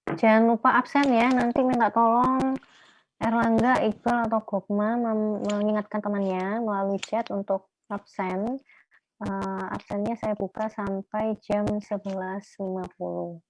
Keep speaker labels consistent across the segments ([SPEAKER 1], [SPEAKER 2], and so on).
[SPEAKER 1] Jangan lupa absen ya, nanti minta tolong Erlangga, Iqbal, atau Gokma mengingatkan temannya melalui chat untuk absen. Absennya saya buka sampai jam 11.50.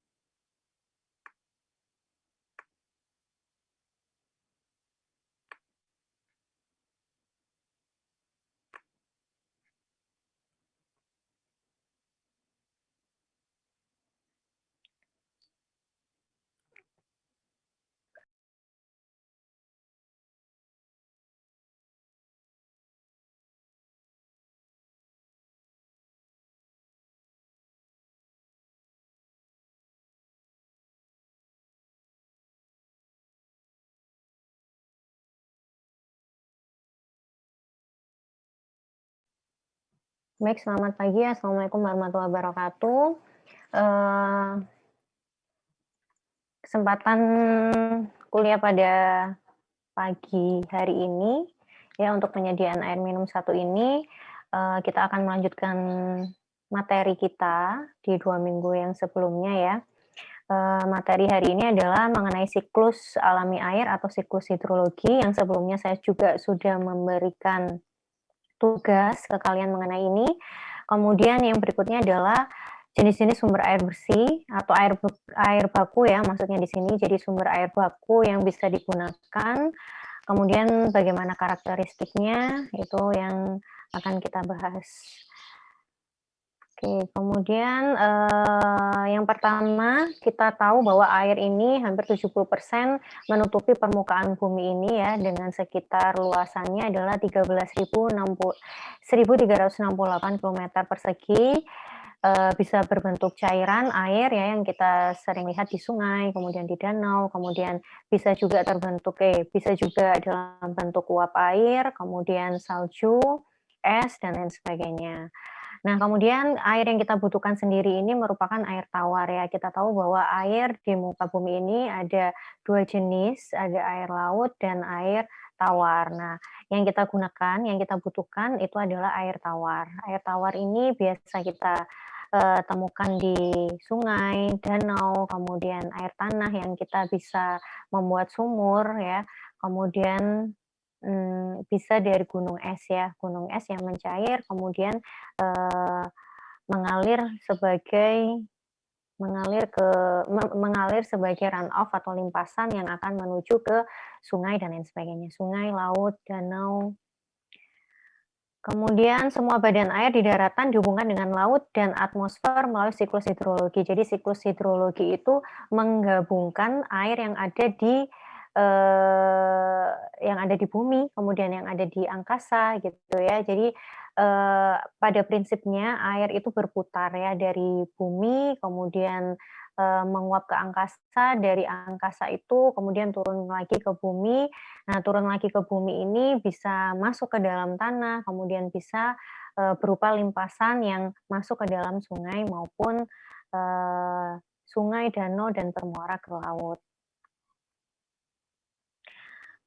[SPEAKER 1] Baik, selamat pagi. Assalamualaikum warahmatullahi wabarakatuh. Eh, Kesempatan kuliah pada pagi hari ini, ya untuk penyediaan air minum satu ini, kita akan melanjutkan materi kita di 2 minggu yang sebelumnya ya. Materi hari ini adalah mengenai siklus alami air atau siklus hidrologi yang sebelumnya saya juga sudah memberikan tugas ke kalian mengenai ini. Kemudian yang berikutnya adalah jenis-jenis sumber air bersih atau air baku ya maksudnya di sini. Jadi sumber air baku yang bisa digunakan. Kemudian bagaimana karakteristiknya itu yang akan kita bahas. Oke, kemudian yang pertama kita tahu bahwa air ini hampir 70% menutupi permukaan bumi ini ya dengan sekitar luasannya adalah 1368 kilometer persegi. Bisa berbentuk cairan air ya yang kita sering lihat di sungai, kemudian di danau, kemudian bisa juga bisa juga dalam bentuk uap air, kemudian salju, es, dan lain sebagainya. Nah, kemudian air yang kita butuhkan sendiri ini merupakan air tawar ya. Kita tahu bahwa air di muka bumi ini ada 2 jenis, ada air laut dan air tawar. Nah, yang kita gunakan, yang kita butuhkan itu adalah air tawar. Air tawar ini biasa kita temukan di sungai, danau, kemudian air tanah yang kita bisa membuat sumur ya, kemudian bisa dari gunung es ya, gunung es yang mencair kemudian eee, mengalir sebagai mengalir sebagai run off atau limpasan yang akan menuju ke sungai dan lain sebagainya, sungai, laut, danau. Kemudian semua badan air di daratan dihubungkan dengan laut dan atmosfer melalui siklus hidrologi. Jadi siklus hidrologi itu menggabungkan air yang ada di bumi, kemudian yang ada di angkasa gitu ya. Jadi, pada prinsipnya air itu berputar ya dari bumi, kemudian, menguap ke angkasa, dari angkasa itu kemudian turun lagi ke bumi. Nah, turun lagi ke bumi ini bisa masuk ke dalam tanah, kemudian bisa, berupa limpasan yang masuk ke dalam sungai maupun, sungai, danau, dan bermuara ke laut.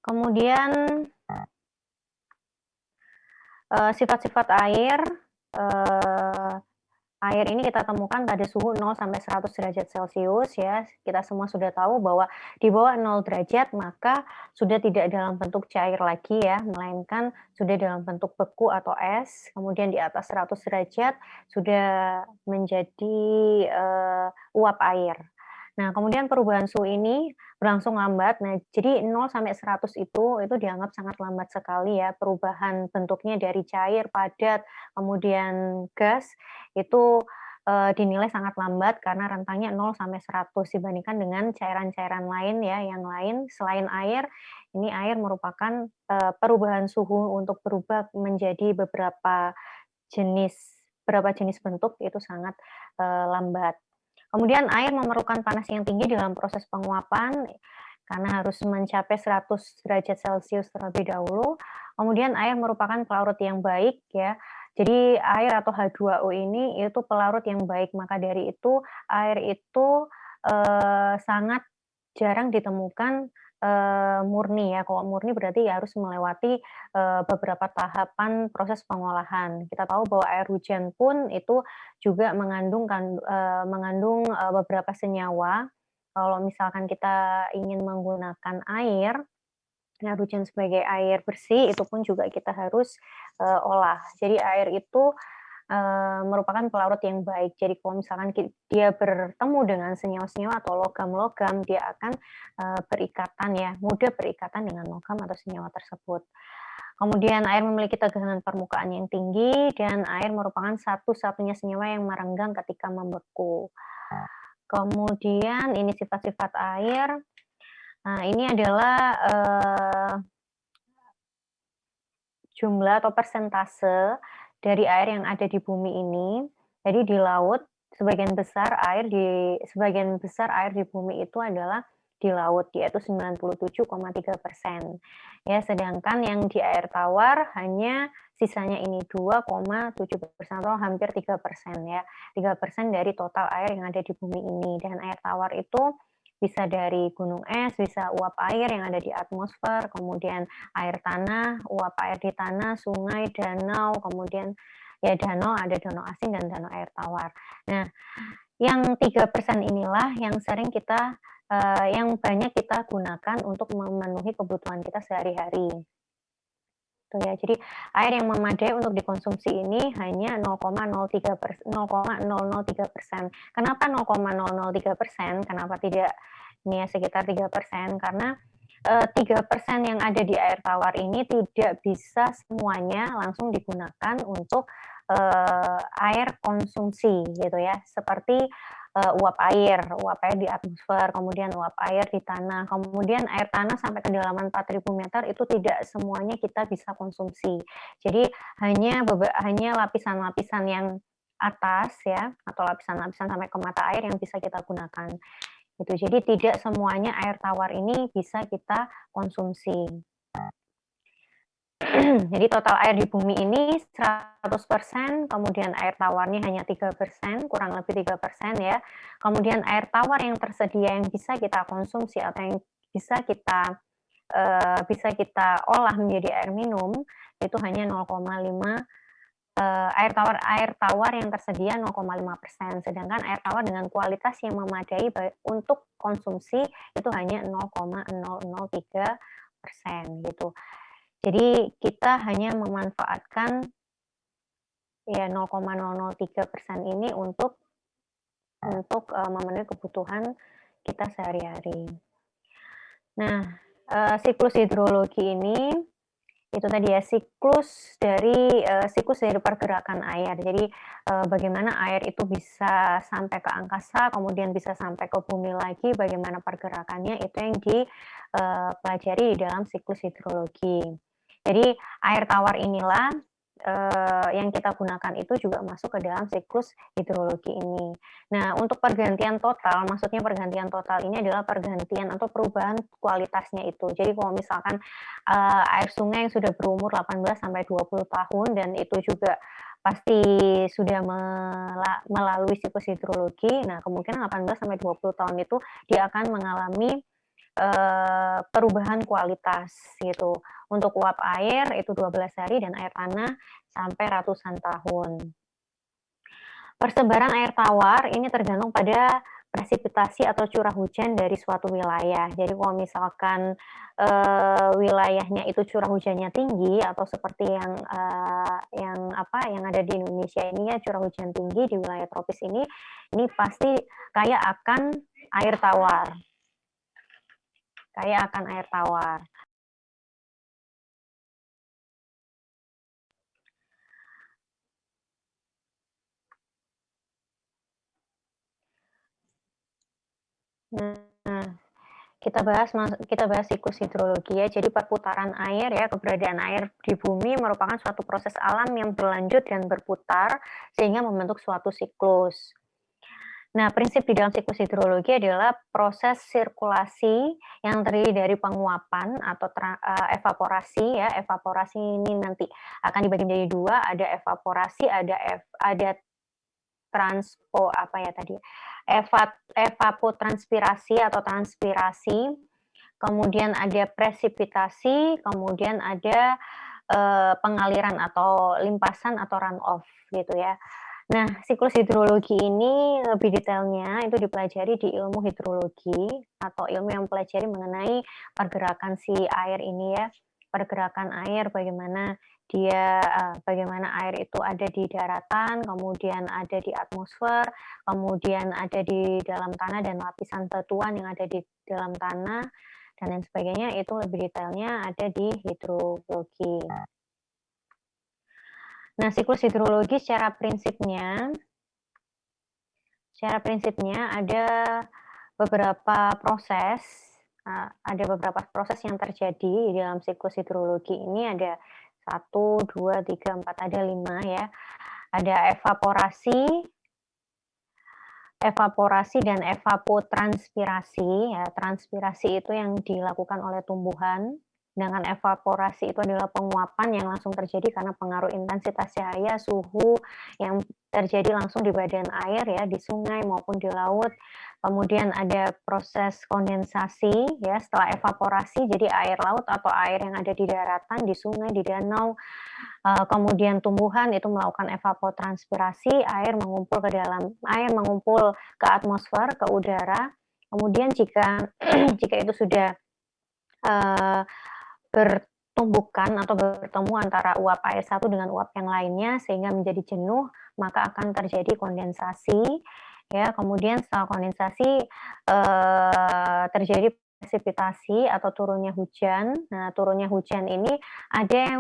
[SPEAKER 1] Kemudian, sifat-sifat air, eee, air ini kita temukan pada suhu 0 sampai 100 derajat Celcius ya. Kita semua sudah tahu bahwa di bawah 0 derajat maka sudah tidak dalam bentuk cair lagi ya, melainkan sudah dalam bentuk beku atau es. Kemudian di atas 100 derajat sudah menjadi, uap air. Nah, kemudian perubahan suhu ini berlangsung lambat. Nah, jadi 0 sampai 100 itu dianggap sangat lambat sekali ya, perubahan bentuknya dari cair, padat, kemudian gas, itu, dinilai sangat lambat karena rentangnya 0 sampai 100 dibandingkan dengan cairan-cairan lain ya, yang lain selain air, ini air merupakan, perubahan suhu untuk berubah menjadi jenis beberapa jenis bentuk itu sangat, lambat. Kemudian air memerlukan panas yang tinggi dalam proses penguapan, karena harus mencapai 100 derajat Celcius terlebih dahulu. Kemudian air merupakan pelarut yang baik ya. Jadi air atau H2O ini itu pelarut yang baik, maka dari itu air itu, sangat jarang ditemukan, murni ya. Kalau murni berarti ya harus melewati, beberapa tahapan proses pengolahan. Kita tahu bahwa air hujan pun itu juga mengandung, beberapa senyawa, kalau misalkan kita ingin menggunakan air hujan sebagai air bersih itu pun juga kita harus, olah. Jadi air itu, merupakan pelarut yang baik. Jadi kalau misalkan dia bertemu dengan senyawa-senyawa atau logam-logam, dia akan, berikatan ya, mudah berikatan dengan logam atau senyawa tersebut. Kemudian air memiliki tegangan permukaan yang tinggi dan air merupakan satu-satunya senyawa yang merenggang ketika membeku. Kemudian ini sifat-sifat air. Nah, ini adalah, jumlah atau persentase dari air yang ada di bumi ini. Jadi di laut sebagian besar air di bumi itu adalah di laut, yaitu 97,3%. Ya, sedangkan yang di air tawar hanya sisanya ini 2,7% atau hampir 3% ya. 3% dari total air yang ada di bumi ini. Dan air tawar itu bisa dari gunung es, bisa uap air yang ada di atmosfer, kemudian air tanah, uap air di tanah, sungai, danau, kemudian ya danau, ada danau asin dan danau air tawar. Nah, yang 3% inilah yang sering kita, yang banyak kita gunakan untuk memenuhi kebutuhan kita sehari-hari. Tuh ya, jadi air yang memadai untuk dikonsumsi ini hanya 0,03%. Kenapa 0,003%? Kenapa tidak ini ya sekitar 3%? Karena 3% yang ada di air tawar ini tidak bisa semuanya langsung digunakan untuk air konsumsi gitu ya. Seperti uap air di atmosfer, kemudian uap air di tanah, kemudian air tanah sampai kedalaman 4.000 meter itu tidak semuanya kita bisa konsumsi. Jadi hanya lapisan-lapisan yang atas ya, atau lapisan-lapisan sampai ke mata air yang bisa kita gunakan. Gitu. Jadi tidak semuanya air tawar ini bisa kita konsumsi. Jadi total air di bumi ini 100%, kemudian air tawarnya hanya 3%, kurang lebih 3% ya. Kemudian air tawar yang tersedia yang bisa kita konsumsi atau yang bisa kita olah menjadi air minum itu hanya 0,5, air tawar yang tersedia 0,5%, sedangkan air tawar dengan kualitas yang memadai untuk konsumsi itu hanya 0,003% gitu. Jadi kita hanya memanfaatkan ya 0,003% ini untuk memenuhi kebutuhan kita sehari-hari. Nah, siklus hidrologi ini itu tadi ya siklus dari pergerakan air. Jadi, bagaimana air itu bisa sampai ke angkasa, kemudian bisa sampai ke bumi lagi, bagaimana pergerakannya itu yang dipelajari di dalam siklus hidrologi. Jadi air tawar inilah, yang kita gunakan itu juga masuk ke dalam siklus hidrologi ini. Nah, untuk pergantian total, maksudnya pergantian total ini adalah pergantian atau perubahan kualitasnya itu. Jadi kalau misalkan, air sungai yang sudah berumur 18 sampai 20 tahun dan itu juga pasti sudah melalui siklus hidrologi, nah kemungkinan 18 sampai 20 tahun itu dia akan mengalami, perubahan kualitas gitu. Untuk uap air itu 12 hari dan air tanah sampai ratusan tahun. Persebaran air tawar ini tergantung pada presipitasi atau curah hujan dari suatu wilayah. Jadi kalau misalkan, wilayahnya itu curah hujannya tinggi atau seperti yang ada di Indonesia ini ya curah hujan tinggi di wilayah tropis ini pasti kaya akan air tawar. Kaya akan air tawar. Nah, kita bahas siklus hidrologi ya. Jadi perputaran air ya, keberadaan air di bumi merupakan suatu proses alam yang berlanjut dan berputar sehingga membentuk suatu siklus. Nah, prinsip di dalam siklus hidrologi adalah proses sirkulasi yang terdiri dari penguapan atau evaporasi ya. Evaporasi ini nanti akan dibagi menjadi dua, ada evaporasi, ada evapotranspirasi atau transpirasi, kemudian ada presipitasi, kemudian ada, pengaliran atau limpasan atau runoff gitu ya. Nah, siklus hidrologi ini lebih detailnya itu dipelajari di ilmu hidrologi atau ilmu yang mempelajari mengenai pergerakan si air ini ya. Pergerakan air bagaimana air itu ada di daratan, kemudian ada di atmosfer, kemudian ada di dalam tanah dan lapisan batuan yang ada di dalam tanah dan lain sebagainya, itu lebih detailnya ada di hidrologi. Nah, siklus hidrologi secara prinsipnya ada beberapa proses yang terjadi di dalam siklus hidrologi ini ada 1, 2, 3, 4, ada 5 ya. Ada evaporasi dan evapotranspirasi ya. Transpirasi itu yang dilakukan oleh tumbuhan, sedangkan evaporasi itu adalah penguapan yang langsung terjadi karena pengaruh intensitas cahaya, suhu yang terjadi langsung di badan air ya, di sungai maupun di laut. Kemudian ada proses kondensasi ya, setelah evaporasi jadi air laut atau air yang ada di daratan, di sungai, di danau, kemudian tumbuhan itu melakukan evapotranspirasi, air mengumpul ke atmosfer, ke udara. Kemudian jika jika itu sudah, eee, bertumbukan atau bertemu antara uap air satu dengan uap yang lainnya sehingga menjadi jenuh, maka akan terjadi kondensasi, ya. Kemudian setelah kondensasi, terjadi presipitasi atau turunnya hujan. Nah, turunnya hujan ini ada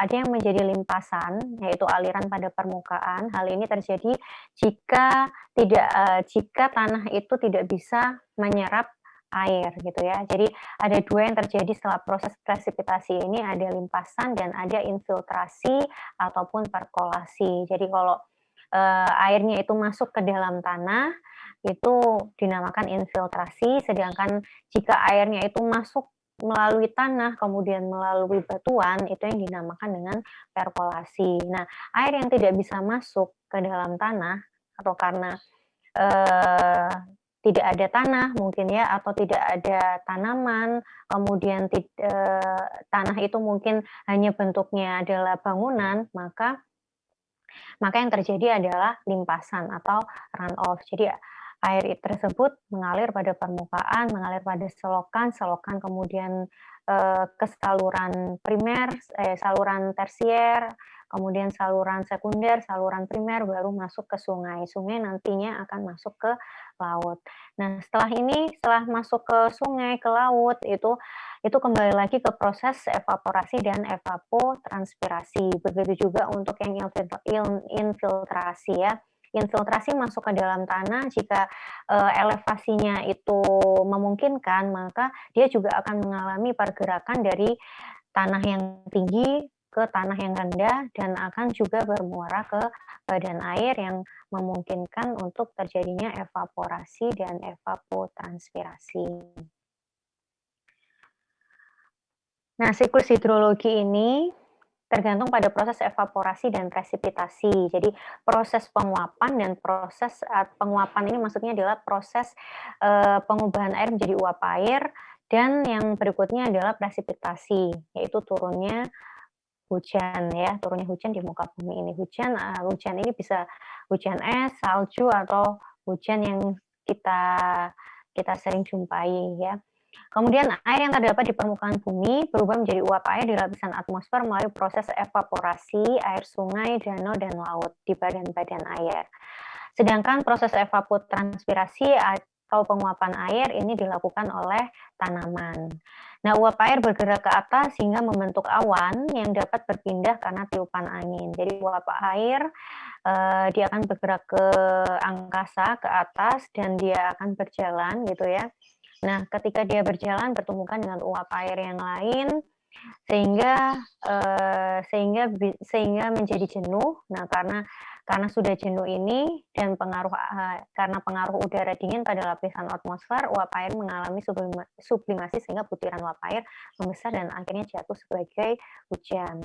[SPEAKER 1] yang menjadi limpasan, yaitu aliran pada permukaan. Hal ini terjadi jika tanah itu tidak bisa menyerap air gitu ya. Jadi ada 2 yang terjadi setelah proses presipitasi ini, ada limpasan dan ada infiltrasi ataupun perkolasi. Jadi kalau, airnya itu masuk ke dalam tanah, itu dinamakan infiltrasi, sedangkan jika airnya itu masuk melalui tanah, kemudian melalui batuan, itu yang dinamakan dengan perkolasi. Nah, air yang tidak bisa masuk ke dalam tanah atau karena, eee, tidak ada tanah mungkin ya, atau tidak ada tanaman, kemudian tanah itu mungkin hanya bentuknya adalah bangunan, maka yang terjadi adalah limpasan atau runoff. Jadi air tersebut mengalir pada permukaan, mengalir pada selokan kemudian, ke saluran tersier, kemudian saluran sekunder, saluran primer, baru masuk ke sungai. Sungai nantinya akan masuk ke laut. Nah, setelah masuk ke sungai, ke laut, itu kembali lagi ke proses evaporasi dan evapotranspirasi. Begitu juga untuk yang infiltrasi ya. Infiltrasi masuk ke dalam tanah jika, elevasinya itu memungkinkan, maka dia juga akan mengalami pergerakan dari tanah yang tinggi ke tanah yang rendah dan akan juga bermuara ke badan air yang memungkinkan untuk terjadinya evaporasi dan evapotranspirasi. Nah, siklus hidrologi ini tergantung pada proses evaporasi dan presipitasi. Jadi proses penguapan dan penguapan ini maksudnya adalah proses, pengubahan air menjadi uap air dan yang berikutnya adalah presipitasi, yaitu turunnya hujan ya, turunnya hujan di muka bumi ini. Hujan ini bisa hujan es, salju, atau hujan yang kita kita sering jumpai ya. Kemudian air yang terdapat di permukaan bumi berubah menjadi uap air di lapisan atmosfer melalui proses evaporasi air sungai, danau, dan laut di badan-badan air. Sedangkan proses evapotranspirasi atau penguapan air ini dilakukan oleh tanaman. Nah, uap air bergerak ke atas hingga membentuk awan yang dapat berpindah karena tiupan angin. Jadi uap air, dia akan bergerak ke angkasa, ke atas, dan dia akan berjalan gitu ya. Nah, ketika dia berjalan bertumbukan dengan uap air yang lain sehingga, sehingga menjadi jenuh. Nah, karena sudah jenuh ini dan karena pengaruh udara dingin pada lapisan atmosfer, uap air mengalami sublimasi sehingga butiran uap air membesar dan akhirnya jatuh sebagai hujan.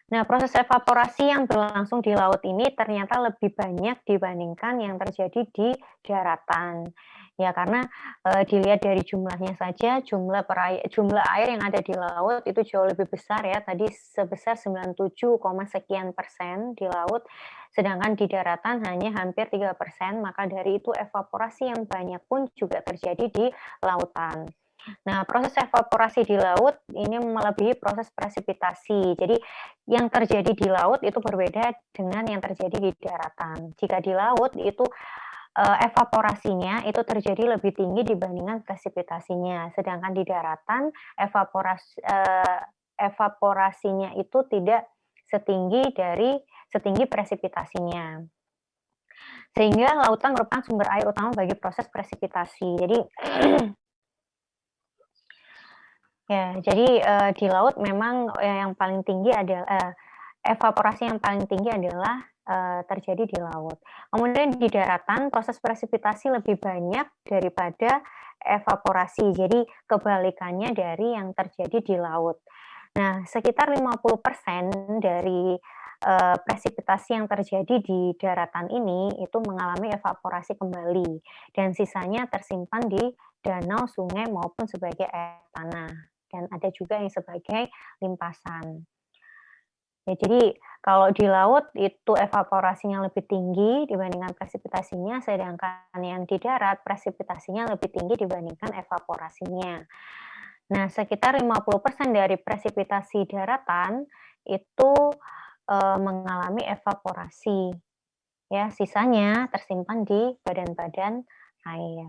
[SPEAKER 1] Nah, proses evaporasi yang berlangsung di laut ini ternyata lebih banyak dibandingkan yang terjadi di daratan. Ya karena, dilihat dari jumlahnya saja, jumlah air yang ada di laut itu jauh lebih besar ya, tadi sebesar 97, sekian persen di laut, sedangkan di daratan hanya hampir 3%, maka dari itu evaporasi yang banyak pun juga terjadi di lautan. Nah, proses evaporasi di laut ini melebihi proses presipitasi. Jadi, yang terjadi di laut itu berbeda dengan yang terjadi di daratan. Jika di laut itu evaporasinya itu terjadi lebih tinggi dibandingkan presipitasinya, sedangkan di daratan evaporasinya itu tidak setinggi presipitasinya. Sehingga lautan merupakan sumber air utama bagi proses presipitasi. Jadi ya, jadi, di laut memang, yang paling tinggi adalah evaporasi yang paling tinggi adalah, terjadi di laut. Kemudian di daratan proses presipitasi lebih banyak daripada evaporasi, jadi kebalikannya dari yang terjadi di laut. Nah, sekitar 50% dari, presipitasi yang terjadi di daratan ini itu mengalami evaporasi kembali dan sisanya tersimpan di danau, sungai, maupun sebagai air tanah. Dan ada juga yang sebagai limpasan. Ya, jadi kalau di laut itu evaporasinya lebih tinggi dibandingkan presipitasinya, sedangkan yang di darat presipitasinya lebih tinggi dibandingkan evaporasinya. Nah, sekitar 50% dari presipitasi daratan itu, mengalami evaporasi, ya, sisanya tersimpan di badan-badan air.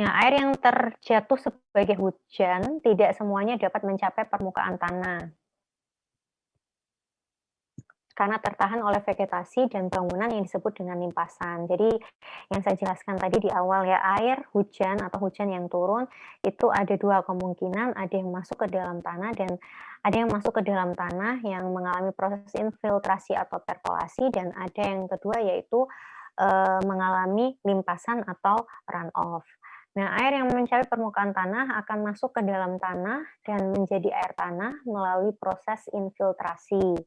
[SPEAKER 1] Nah, air yang terjatuh sebagai hujan tidak semuanya dapat mencapai permukaan tanah karena tertahan oleh vegetasi dan bangunan yang disebut dengan limpasan. Jadi, yang saya jelaskan tadi di awal ya, air hujan atau hujan yang turun itu ada 2 kemungkinan, ada yang masuk ke dalam tanah dan ada yang masuk ke dalam tanah yang mengalami proses infiltrasi atau perkolasi, dan ada yang kedua yaitu, mengalami limpasan atau runoff. Nah, air yang mencapai permukaan tanah akan masuk ke dalam tanah dan menjadi air tanah melalui proses infiltrasi,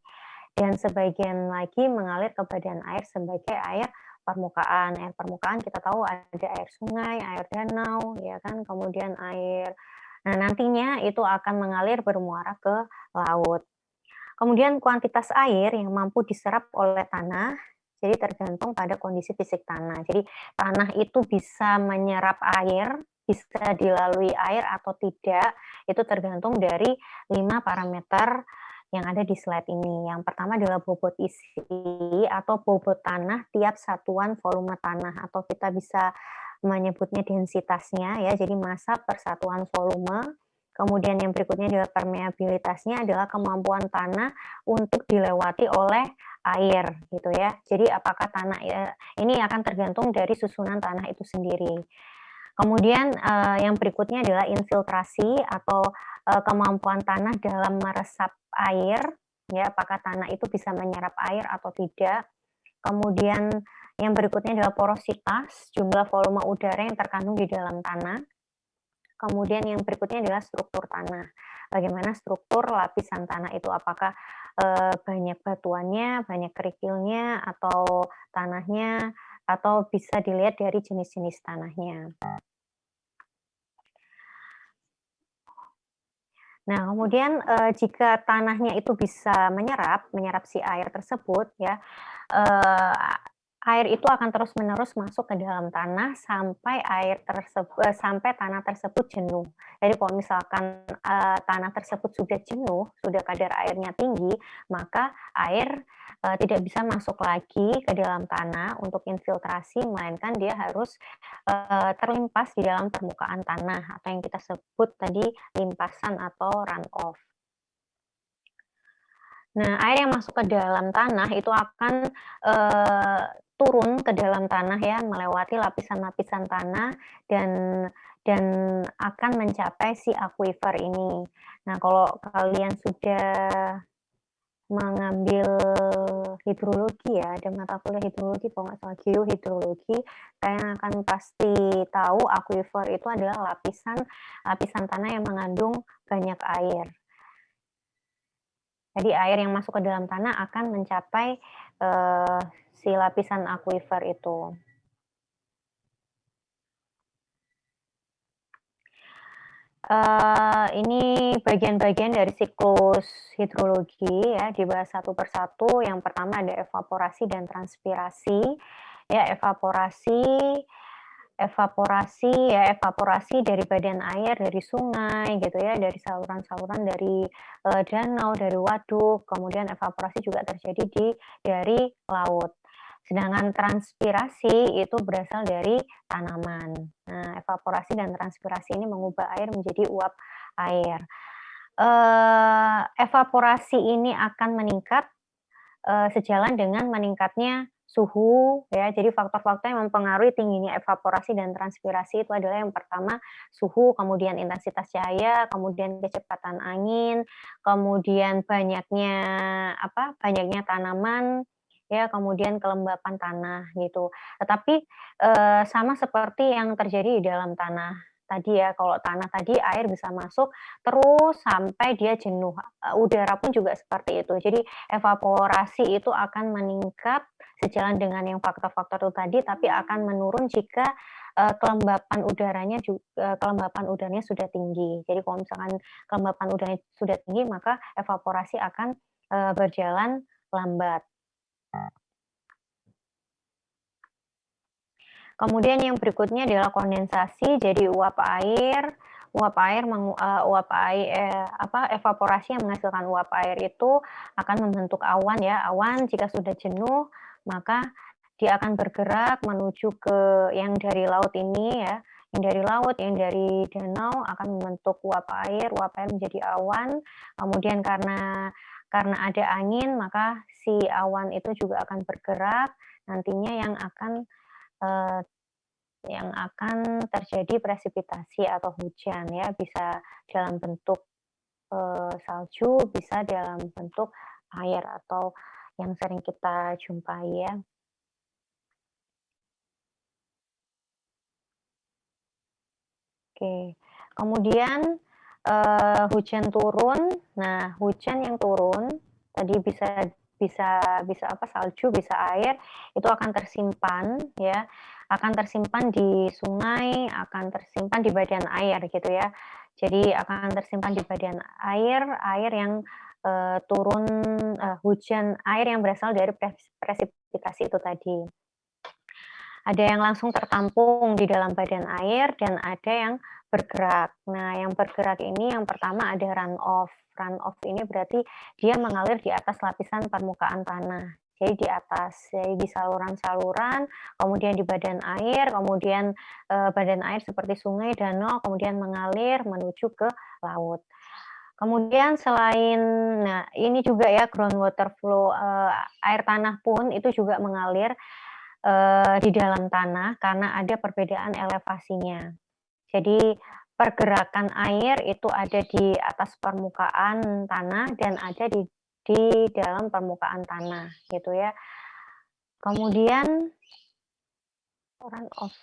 [SPEAKER 1] dan sebagian lagi mengalir ke badan air sebagai air permukaan. Air permukaan kita tahu ada air sungai, air danau, ya kan, kemudian air. Nah, nantinya itu akan mengalir bermuara ke laut. Kemudian kuantitas air yang mampu diserap oleh tanah, jadi tergantung pada kondisi fisik tanah. Jadi tanah itu bisa menyerap air, bisa dilalui air atau tidak, itu tergantung dari 5 parameter yang ada di slide ini. Yang pertama adalah bobot isi atau bobot tanah tiap satuan volume tanah, atau kita bisa menyebutnya densitasnya ya, jadi massa per satuan volume. Kemudian yang berikutnya adalah permeabilitasnya, adalah kemampuan tanah untuk dilewati oleh air gitu ya. Jadi apakah tanah ini akan tergantung dari susunan tanah itu sendiri. Kemudian, yang berikutnya adalah infiltrasi atau, kemampuan tanah dalam meresap air, ya, apakah tanah itu bisa menyerap air atau tidak. Kemudian yang berikutnya adalah porositas, jumlah volume udara yang terkandung di dalam tanah. Kemudian yang berikutnya adalah struktur tanah. Bagaimana struktur lapisan tanah itu, apakah, banyak batuannya, banyak kerikilnya, atau tanahnya, atau bisa dilihat dari jenis-jenis tanahnya. Nah, kemudian, jika tanahnya itu bisa menyerap si air tersebut ya, eee, air itu akan terus-menerus masuk ke dalam tanah sampai tanah tersebut jenuh. Jadi kalau misalkan, tanah tersebut sudah jenuh, sudah kadar airnya tinggi, maka air, tidak bisa masuk lagi ke dalam tanah untuk infiltrasi, melainkan dia harus, terlimpas di dalam permukaan tanah atau yang kita sebut tadi limpasan atau runoff. Nah, air yang masuk ke dalam tanah itu akan, turun ke dalam tanah ya, melewati lapisan-lapisan tanah dan dan akan mencapai si aquifer ini. Nah, kalau kalian sudah mengambil hidrologi ya, ada mata kuliah hidrologi kalau nggak salah, geohidrologi, kalian akan pasti tahu aquifer itu adalah lapisan lapisan tanah yang mengandung banyak air. Jadi air yang masuk ke dalam tanah akan mencapai, si lapisan aquifer itu. Ini bagian-bagian dari siklus hidrologi ya, dibahas satu persatu. Yang pertama ada evaporasi dan transpirasi. Ya, evaporasi dari badan air, dari sungai gitu ya, dari saluran-saluran, dari, danau, dari waduk, kemudian evaporasi juga terjadi dari laut. Sedangkan transpirasi itu berasal dari tanaman. Nah, evaporasi dan transpirasi ini mengubah air menjadi uap air. Evaporasi ini akan meningkat sejalan dengan meningkatnya suhu ya. Jadi faktor-faktor yang mempengaruhi tingginya evaporasi dan transpirasi itu adalah yang pertama suhu, kemudian intensitas cahaya, kemudian kecepatan angin, kemudian banyaknya tanaman, ya, kemudian kelembapan tanah gitu. Tetapi, sama seperti yang terjadi di dalam tanah tadi ya, kalau tanah tadi air bisa masuk terus sampai dia jenuh, udara pun juga seperti itu. Jadi evaporasi itu akan meningkat sejalan dengan yang faktor-faktor itu tadi, tapi akan menurun jika, kelembapan udaranya sudah tinggi. Jadi kalau misalkan kelembapan udaranya sudah tinggi, maka evaporasi akan, berjalan lambat. Kemudian yang berikutnya adalah kondensasi, jadi evaporasi yang menghasilkan uap air itu akan membentuk awan ya. Awan jika sudah jenuh, maka dia akan bergerak menuju ke yang dari laut ini ya, yang dari danau akan membentuk uap air menjadi awan, kemudian karena ada angin, maka si awan itu juga akan bergerak, nantinya eee, yang akan terjadi presipitasi atau hujan ya, bisa dalam bentuk, salju, bisa dalam bentuk air atau yang sering kita jumpai ya. Oke. Kemudian, hujan turun. Nah, hujan yang turun tadi bisa bisa bisa apa, salju, bisa air, itu akan tersimpan ya, akan tersimpan di sungai, akan tersimpan di badan air gitu ya. Jadi akan tersimpan di badan air, air yang, turun, hujan air yang berasal dari presipitasi itu tadi. Ada yang langsung tertampung di dalam badan air dan ada yang bergerak. Nah, yang bergerak ini yang pertama ada runoff. Runoff ini berarti dia mengalir di atas lapisan permukaan tanah. Jadi di atas, jadi di saluran-saluran, kemudian di badan air, kemudian badan air seperti sungai, danau, kemudian mengalir menuju ke laut. Kemudian nah ini juga ya groundwater flow, air tanah pun itu juga mengalir di dalam tanah karena ada perbedaan elevasinya. Jadi pergerakan air itu ada di atas permukaan tanah dan ada di dalam permukaan tanah gitu ya. Kemudian run off.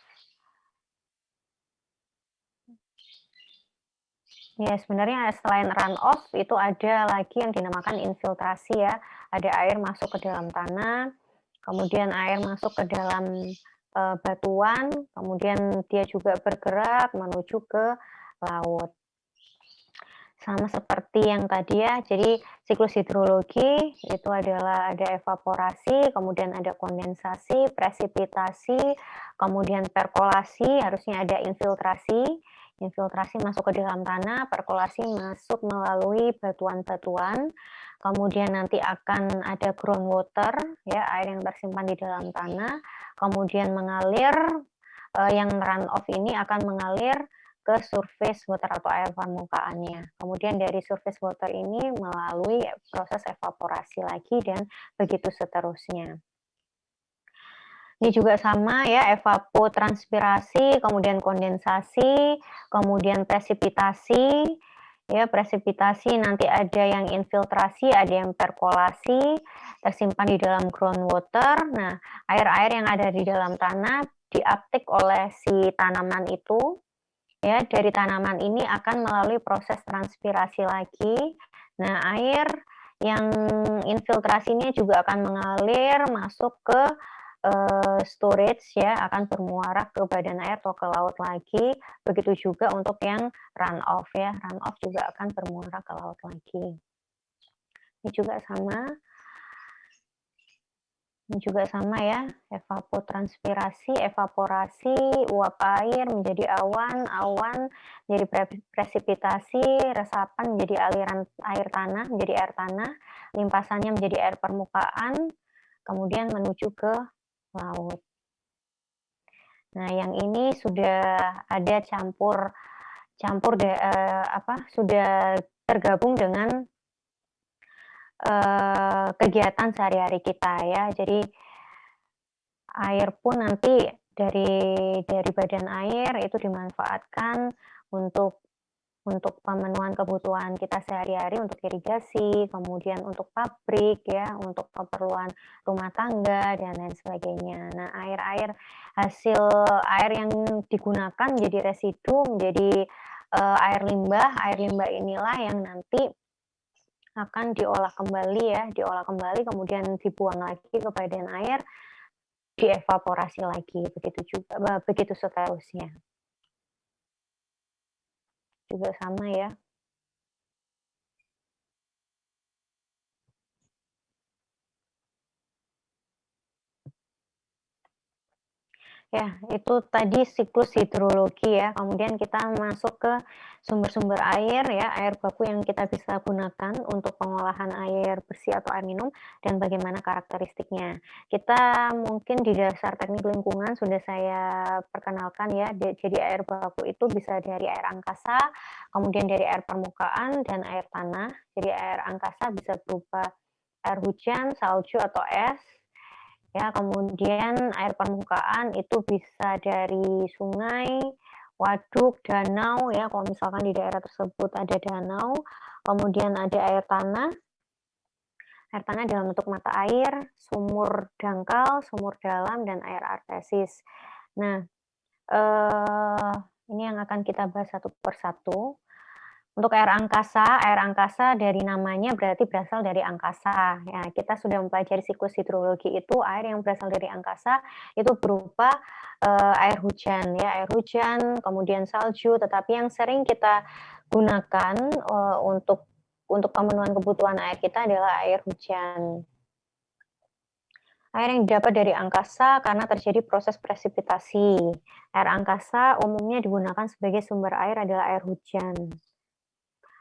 [SPEAKER 1] Ya sebenarnya selain run off itu ada lagi yang dinamakan infiltrasi ya. Ada air masuk ke dalam tanah, kemudian air masuk ke dalam, batuan, kemudian dia juga bergerak menuju ke laut. Sama seperti yang tadi ya, jadi siklus hidrologi itu adalah ada evaporasi, kemudian ada kondensasi, presipitasi, kemudian perkolasi, harusnya ada infiltrasi. Infiltrasi masuk ke dalam tanah, perkolasi masuk melalui batuan-batuan, kemudian nanti akan ada groundwater, ya, air yang tersimpan di dalam tanah, kemudian mengalir, yang run off ini akan mengalir ke surface water atau air permukaannya. Kemudian dari surface water ini melalui proses evaporasi lagi dan begitu seterusnya. Ini juga sama ya, evapotranspirasi, kemudian kondensasi, kemudian presipitasi. Ya, presipitasi nanti ada yang infiltrasi, ada yang perkolasi, tersimpan di dalam groundwater. Nah, air-air yang ada di dalam tanah diaptik oleh si tanaman itu. Ya, dari tanaman ini akan melalui proses transpirasi lagi. Nah, air yang infiltrasinya juga akan mengalir masuk ke storage ya, akan bermuara ke badan air atau ke laut lagi. Begitu juga untuk yang runoff ya, runoff juga akan bermuara ke laut lagi. Ini juga sama. Ini juga sama ya, evapotranspirasi, evaporasi, uap air menjadi awan, awan menjadi presipitasi, resapan menjadi aliran air tanah, menjadi air tanah, limpasannya menjadi air permukaan, kemudian menuju ke laut. Nah, yang ini sudah ada sudah tergabung dengan kegiatan sehari-hari kita ya. Jadi air pun nanti dari badan air itu dimanfaatkan untuk pemenuhan kebutuhan kita sehari-hari, untuk irigasi, kemudian untuk pabrik ya, untuk keperluan rumah tangga dan lain sebagainya. Nah, hasil air yang digunakan menjadi residu, menjadi air limbah. Air limbah inilah yang nanti akan diolah kembali kemudian dibuang lagi ke badan air, dievaporasi lagi, begitu seterusnya. Juga sama ya. Ya, itu tadi siklus hidrologi ya. Kemudian kita masuk ke sumber-sumber air ya, air baku yang kita bisa gunakan untuk pengolahan air bersih atau air minum dan bagaimana karakteristiknya. Kita mungkin di dasar teknik lingkungan sudah saya perkenalkan ya. Jadi air baku itu bisa dari air angkasa, kemudian dari air permukaan dan air tanah. Jadi air angkasa bisa berupa air hujan, salju atau es. Ya, kemudian air permukaan itu bisa dari sungai, waduk, danau ya, kalau misalkan di daerah tersebut ada danau, kemudian ada air tanah dalam bentuk mata air, sumur dangkal, sumur dalam, dan air artesis. Nah, ini yang akan kita bahas satu persatu. Untuk air angkasa dari namanya berarti berasal dari angkasa. Ya, kita sudah mempelajari siklus hidrologi itu, air yang berasal dari angkasa itu berupa air hujan ya, air hujan, kemudian salju, tetapi yang sering kita gunakan untuk pemenuhan kebutuhan air kita adalah air hujan. Air yang didapat dari angkasa karena terjadi proses presipitasi. Air angkasa umumnya digunakan sebagai sumber air adalah air hujan.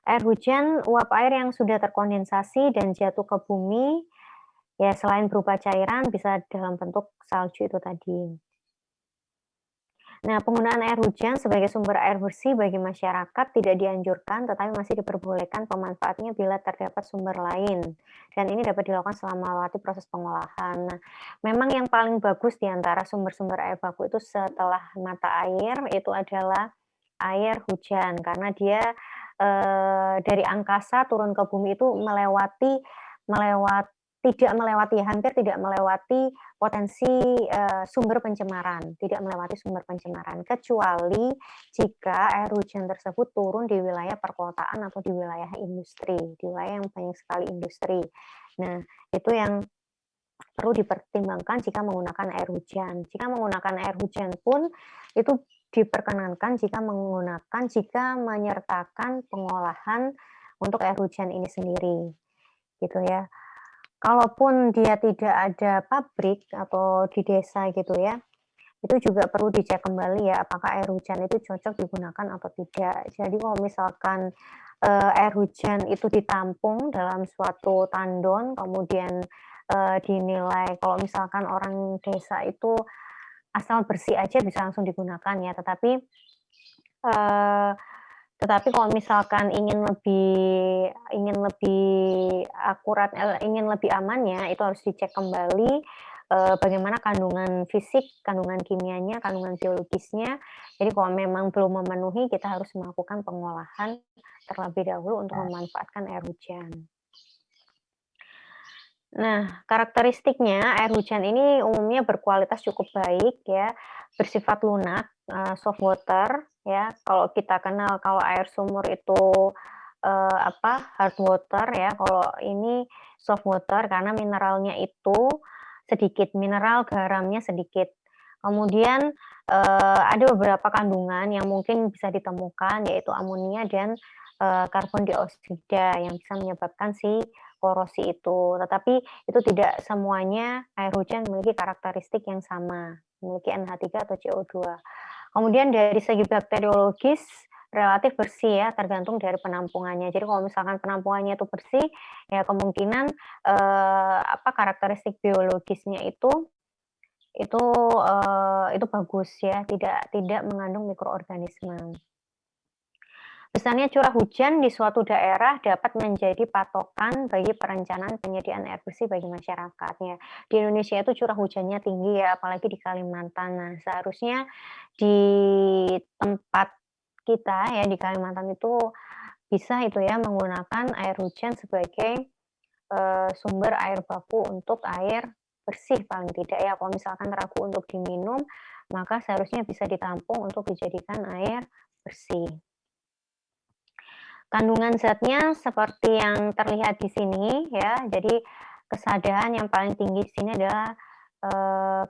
[SPEAKER 1] Air hujan, uap air yang sudah terkondensasi dan jatuh ke bumi, ya selain berupa cairan bisa dalam bentuk salju itu tadi. Nah, penggunaan air hujan sebagai sumber air bersih bagi masyarakat tidak dianjurkan, tetapi masih diperbolehkan pemanfaatnya bila terdapat sumber lain. Dan ini dapat dilakukan selama melewati proses pengolahan. Nah, memang yang paling bagus di antara sumber-sumber air baku itu setelah mata air, itu adalah air hujan, karena dia dari angkasa turun ke bumi itu hampir tidak melewati potensi sumber pencemaran, kecuali jika air hujan tersebut turun di wilayah perkotaan atau di wilayah industri, di wilayah yang banyak sekali industri. Nah, itu yang perlu dipertimbangkan jika menggunakan air hujan. Jika menggunakan air hujan pun itu diperkenankan jika menyertakan pengolahan untuk air hujan ini sendiri, gitu ya. Kalaupun dia tidak ada pabrik atau di desa gitu ya, itu juga perlu dicek kembali ya, apakah air hujan itu cocok digunakan atau tidak. Jadi kalau misalkan air hujan itu ditampung dalam suatu tandon, kemudian dinilai kalau misalkan orang desa itu asal bersih aja bisa langsung digunakan ya, tetapi kalau misalkan ingin lebih akurat, ingin lebih amannya, itu harus dicek kembali bagaimana kandungan fisik, kandungan kimianya, kandungan biologisnya. Jadi kalau memang belum memenuhi, kita harus melakukan pengolahan terlebih dahulu untuk memanfaatkan air hujan. Nah, karakteristiknya air hujan ini umumnya berkualitas cukup baik ya, bersifat lunak, soft water ya. Kalau kita kenal kalau air sumur itu hard water ya. Kalau ini soft water karena mineralnya itu sedikit, mineral garamnya sedikit. Kemudian, ada beberapa kandungan yang mungkin bisa ditemukan, yaitu amonia dan, karbon dioksida yang bisa menyebabkan si korosi itu. Tetapi itu tidak semuanya air hujan memiliki karakteristik yang sama, memiliki NH3 atau CO2. Kemudian dari segi bakteriologis relatif bersih ya, tergantung dari penampungannya. Jadi kalau misalkan penampungannya itu bersih, ya kemungkinan, karakteristik biologisnya itu bagus ya, tidak mengandung mikroorganisme. Besarnya curah hujan di suatu daerah dapat menjadi patokan bagi perencanaan penyediaan air bersih bagi masyarakat ya. Di Indonesia itu curah hujannya tinggi ya, apalagi di Kalimantan. Nah, seharusnya di tempat kita ya, di Kalimantan itu bisa itu ya, menggunakan air hujan sebagai, sumber air baku untuk air bersih paling tidak ya. Kalau misalkan ragu untuk diminum, maka seharusnya bisa ditampung untuk dijadikan air bersih. Kandungan zatnya seperti yang terlihat di sini ya, jadi kesadaran yang paling tinggi di sini adalah,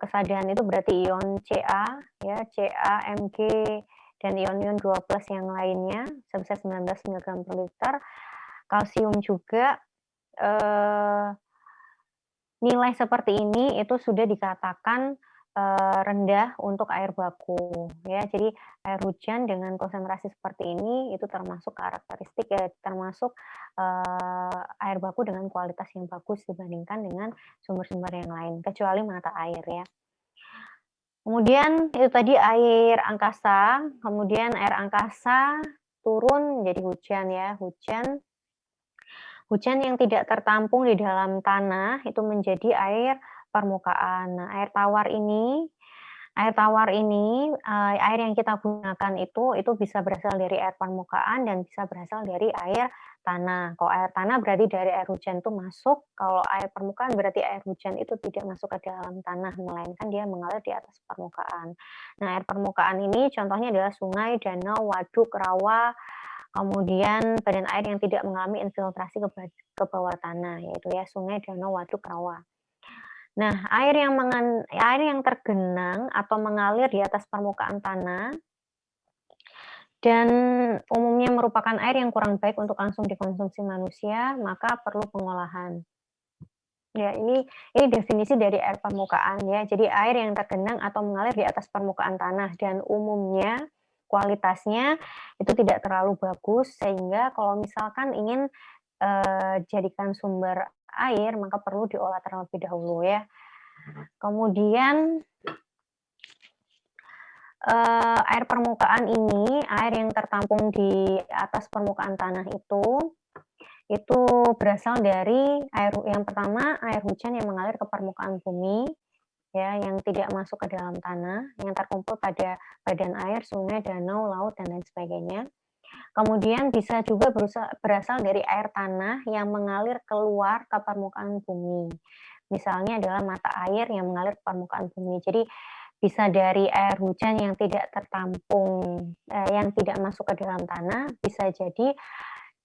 [SPEAKER 1] kesadaran itu berarti ion Ca ya, Ca, Mg, dan ion-ion 2+ yang lainnya sebesar 19 mg/liter. Kalsium juga, nilai seperti ini itu sudah dikatakan, rendah untuk air baku ya. Jadi air hujan dengan konsentrasi seperti ini itu termasuk karakteristik ya, termasuk, air baku dengan kualitas yang bagus dibandingkan dengan sumber-sumber yang lain, kecuali mata air ya. Kemudian itu tadi air angkasa, kemudian air angkasa turun menjadi hujan ya, hujan yang tidak tertampung di dalam tanah itu menjadi air permukaan. Nah, air tawar ini, air yang kita gunakan itu bisa berasal dari air permukaan dan bisa berasal dari air tanah. Kalau air tanah berarti dari air hujan itu masuk, kalau air permukaan berarti air hujan itu tidak masuk ke dalam tanah, melainkan dia mengalir di atas permukaan. Nah, air permukaan ini contohnya adalah sungai, danau, waduk, rawa, kemudian badan air yang tidak mengalami infiltrasi ke bawah tanah, yaitu ya sungai, danau, waduk, rawa. Nah, air yang tergenang atau mengalir di atas permukaan tanah dan umumnya merupakan air yang kurang baik untuk langsung dikonsumsi manusia, maka perlu pengolahan. Ya, ini definisi dari air permukaan ya. Jadi air yang tergenang atau mengalir di atas permukaan tanah dan umumnya kualitasnya itu tidak terlalu bagus, sehingga kalau misalkan ingin, jadikan sumber air, maka perlu diolah terlebih dahulu ya. Kemudian, air permukaan ini, air yang tertampung di atas permukaan tanah itu berasal dari yang pertama, air hujan yang mengalir ke permukaan bumi, ya, yang tidak masuk ke dalam tanah, yang terkumpul pada badan air, sungai, danau, laut, dan lain sebagainya. Kemudian bisa juga berasal dari air tanah yang mengalir keluar ke permukaan bumi. Misalnya adalah mata air yang mengalir ke permukaan bumi. Jadi bisa dari air hujan yang tidak tertampung, yang tidak masuk ke dalam tanah, bisa jadi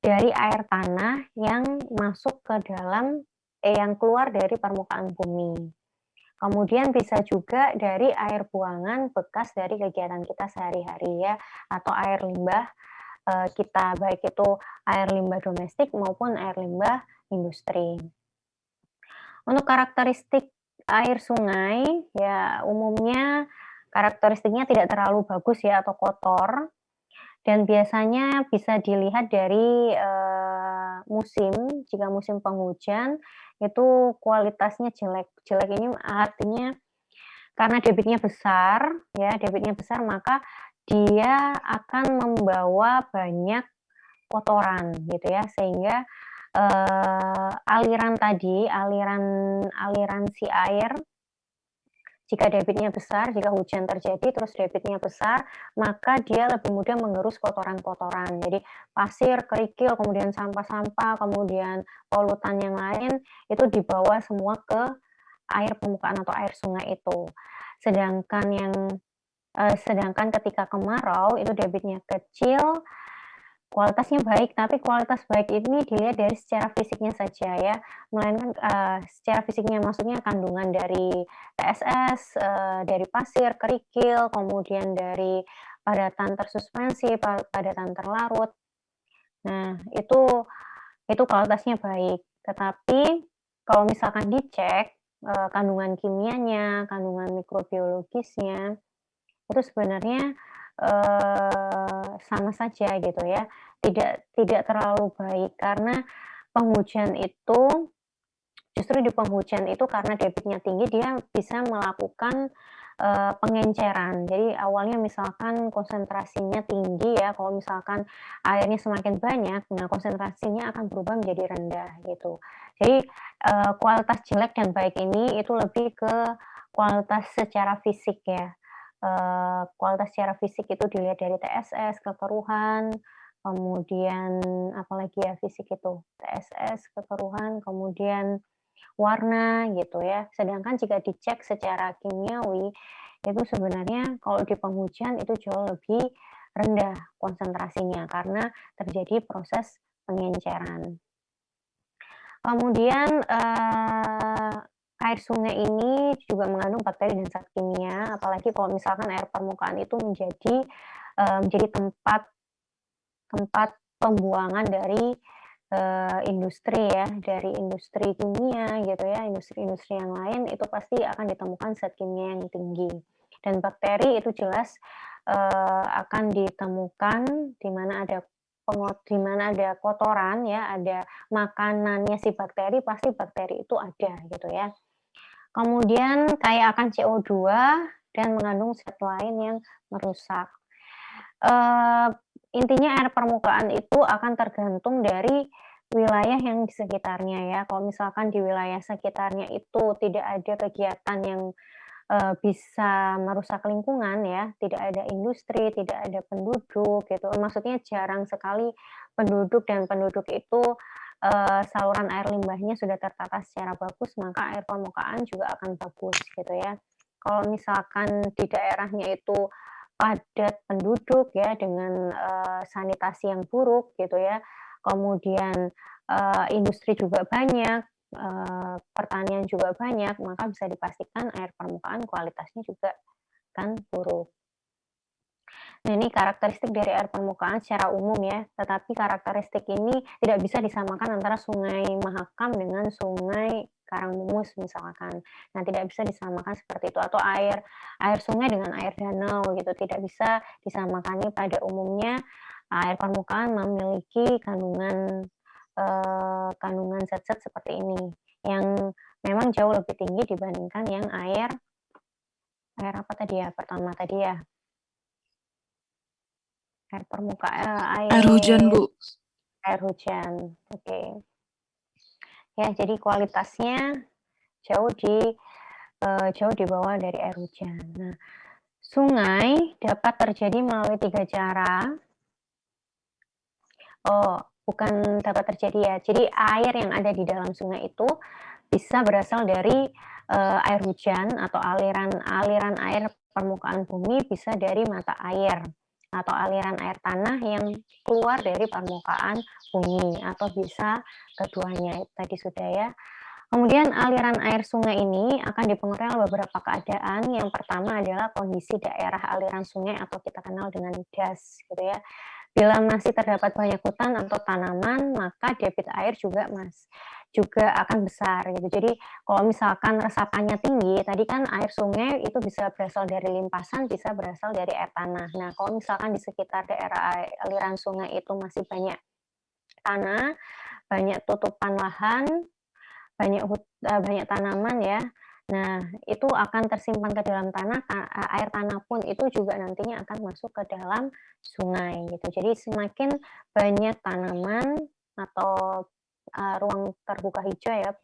[SPEAKER 1] dari air tanah yang masuk ke dalam yang keluar dari permukaan bumi. Kemudian bisa juga dari air buangan bekas dari kegiatan kita sehari-hari ya, atau air limbah, kita, baik itu air limbah domestik maupun air limbah industri. Untuk karakteristik air sungai, ya umumnya karakteristiknya tidak terlalu bagus ya atau kotor. Dan biasanya bisa dilihat dari, musim, jika musim penghujan itu kualitasnya jelek. Jelek ini artinya karena debitnya besar maka dia akan membawa banyak kotoran gitu ya, sehingga, aliran si air jika debitnya besar, jika hujan terjadi terus debitnya besar, maka dia lebih mudah mengerus kotoran-kotoran. Jadi pasir, kerikil, kemudian sampah-sampah, kemudian polutan yang lain, itu dibawa semua ke air permukaan atau air sungai itu. Sedangkan ketika kemarau itu debitnya kecil, Kualitasnya baik, tapi kualitas baik ini dilihat dari secara fisiknya saja ya, melainkan, secara fisiknya maksudnya kandungan dari TSS, dari pasir, kerikil, kemudian dari padatan tersuspensi, padatan terlarut. Nah, itu kualitasnya baik. Tetapi kalau misalkan dicek, kandungan kimianya, kandungan mikrobiologisnya, itu sebenarnya, sama saja gitu ya, tidak tidak terlalu baik karena penghujan itu justru di penghujan itu karena debitnya tinggi dia bisa melakukan, pengenceran. Jadi awalnya misalkan konsentrasinya tinggi ya, kalau misalkan airnya semakin banyak, nah konsentrasinya akan berubah menjadi rendah gitu. Jadi, kualitas jelek dan baik ini itu lebih ke kualitas secara fisik ya. Kualitas secara fisik itu dilihat dari TSS, kekeruhan, kemudian apalagi ya fisik itu, TSS, kekeruhan, kemudian warna gitu ya. Sedangkan jika dicek secara kimiawi, itu sebenarnya kalau di penghujan itu jauh lebih rendah konsentrasinya karena terjadi proses pengenceran. Kemudian, air sungai ini juga mengandung bakteri dan zat kimia, apalagi kalau misalkan air permukaan itu menjadi tempat tempat pembuangan dari, industri ya, dari industri kimia gitu ya, industri-industri yang lain itu pasti akan ditemukan zat kimia yang tinggi. Dan bakteri itu jelas, akan ditemukan di mana ada kotoran ya, ada makanannya si bakteri, pasti bakteri itu ada gitu ya. Kemudian kaya akan CO2 dan mengandung zat lain yang merusak. Eee, Intinya air permukaan itu akan tergantung dari wilayah yang di sekitarnya ya. Kalau misalkan di wilayah sekitarnya itu tidak ada kegiatan yang, bisa merusak lingkungan ya, tidak ada industri, tidak ada penduduk gitu, maksudnya jarang sekali penduduk itu, saluran air limbahnya sudah tertata secara bagus, maka air permukaan juga akan bagus gitu ya. Kalau misalkan di daerahnya itu padat penduduk ya dengan, sanitasi yang buruk gitu ya, kemudian, industri juga banyak, pertanian juga banyak, maka bisa dipastikan air permukaan kualitasnya juga akan buruk. Nah, ini karakteristik dari air permukaan secara umum ya, tetapi karakteristik ini tidak bisa disamakan antara Sungai Mahakam dengan Sungai Karangmungus misalkan. Nah, tidak bisa disamakan seperti itu atau air air sungai dengan air danau gitu, tidak bisa disamakan. Ini pada umumnya air permukaan memiliki kandungan zat-zat seperti ini, yang memang jauh lebih tinggi dibandingkan yang air air apa tadi ya, pertama tadi ya? Air
[SPEAKER 2] Air hujan, Bu.
[SPEAKER 1] air hujan, oke. Ya, jadi kualitasnya jauh jauh di bawah dari air hujan. Nah, sungai dapat terjadi melalui 3 cara. Oh, bukan dapat terjadi ya, jadi air yang ada di dalam sungai itu bisa berasal dari, air hujan atau aliran air permukaan bumi, bisa dari mata air atau aliran air tanah yang keluar dari permukaan bumi, atau bisa keduanya, itu tadi sudah ya. Kemudian aliran air sungai ini akan dipengaruhi oleh beberapa keadaan. Yang pertama adalah kondisi daerah aliran sungai atau kita kenal dengan das gitu ya. Bila masih terdapat banyak hutan atau tanaman, maka debit air juga akan besar gitu. Jadi kalau misalkan resapannya tinggi, tadi kan air sungai itu bisa berasal dari limpasan, bisa berasal dari air tanah. Nah, kalau misalkan di sekitar daerah aliran sungai itu masih banyak tanah, banyak tutupan lahan, banyak tanaman ya. Nah, itu akan tersimpan ke dalam tanah, air tanah pun itu juga nantinya akan masuk ke dalam sungai gitu. Jadi semakin banyak tanaman atau, ruang terbuka hijau ya,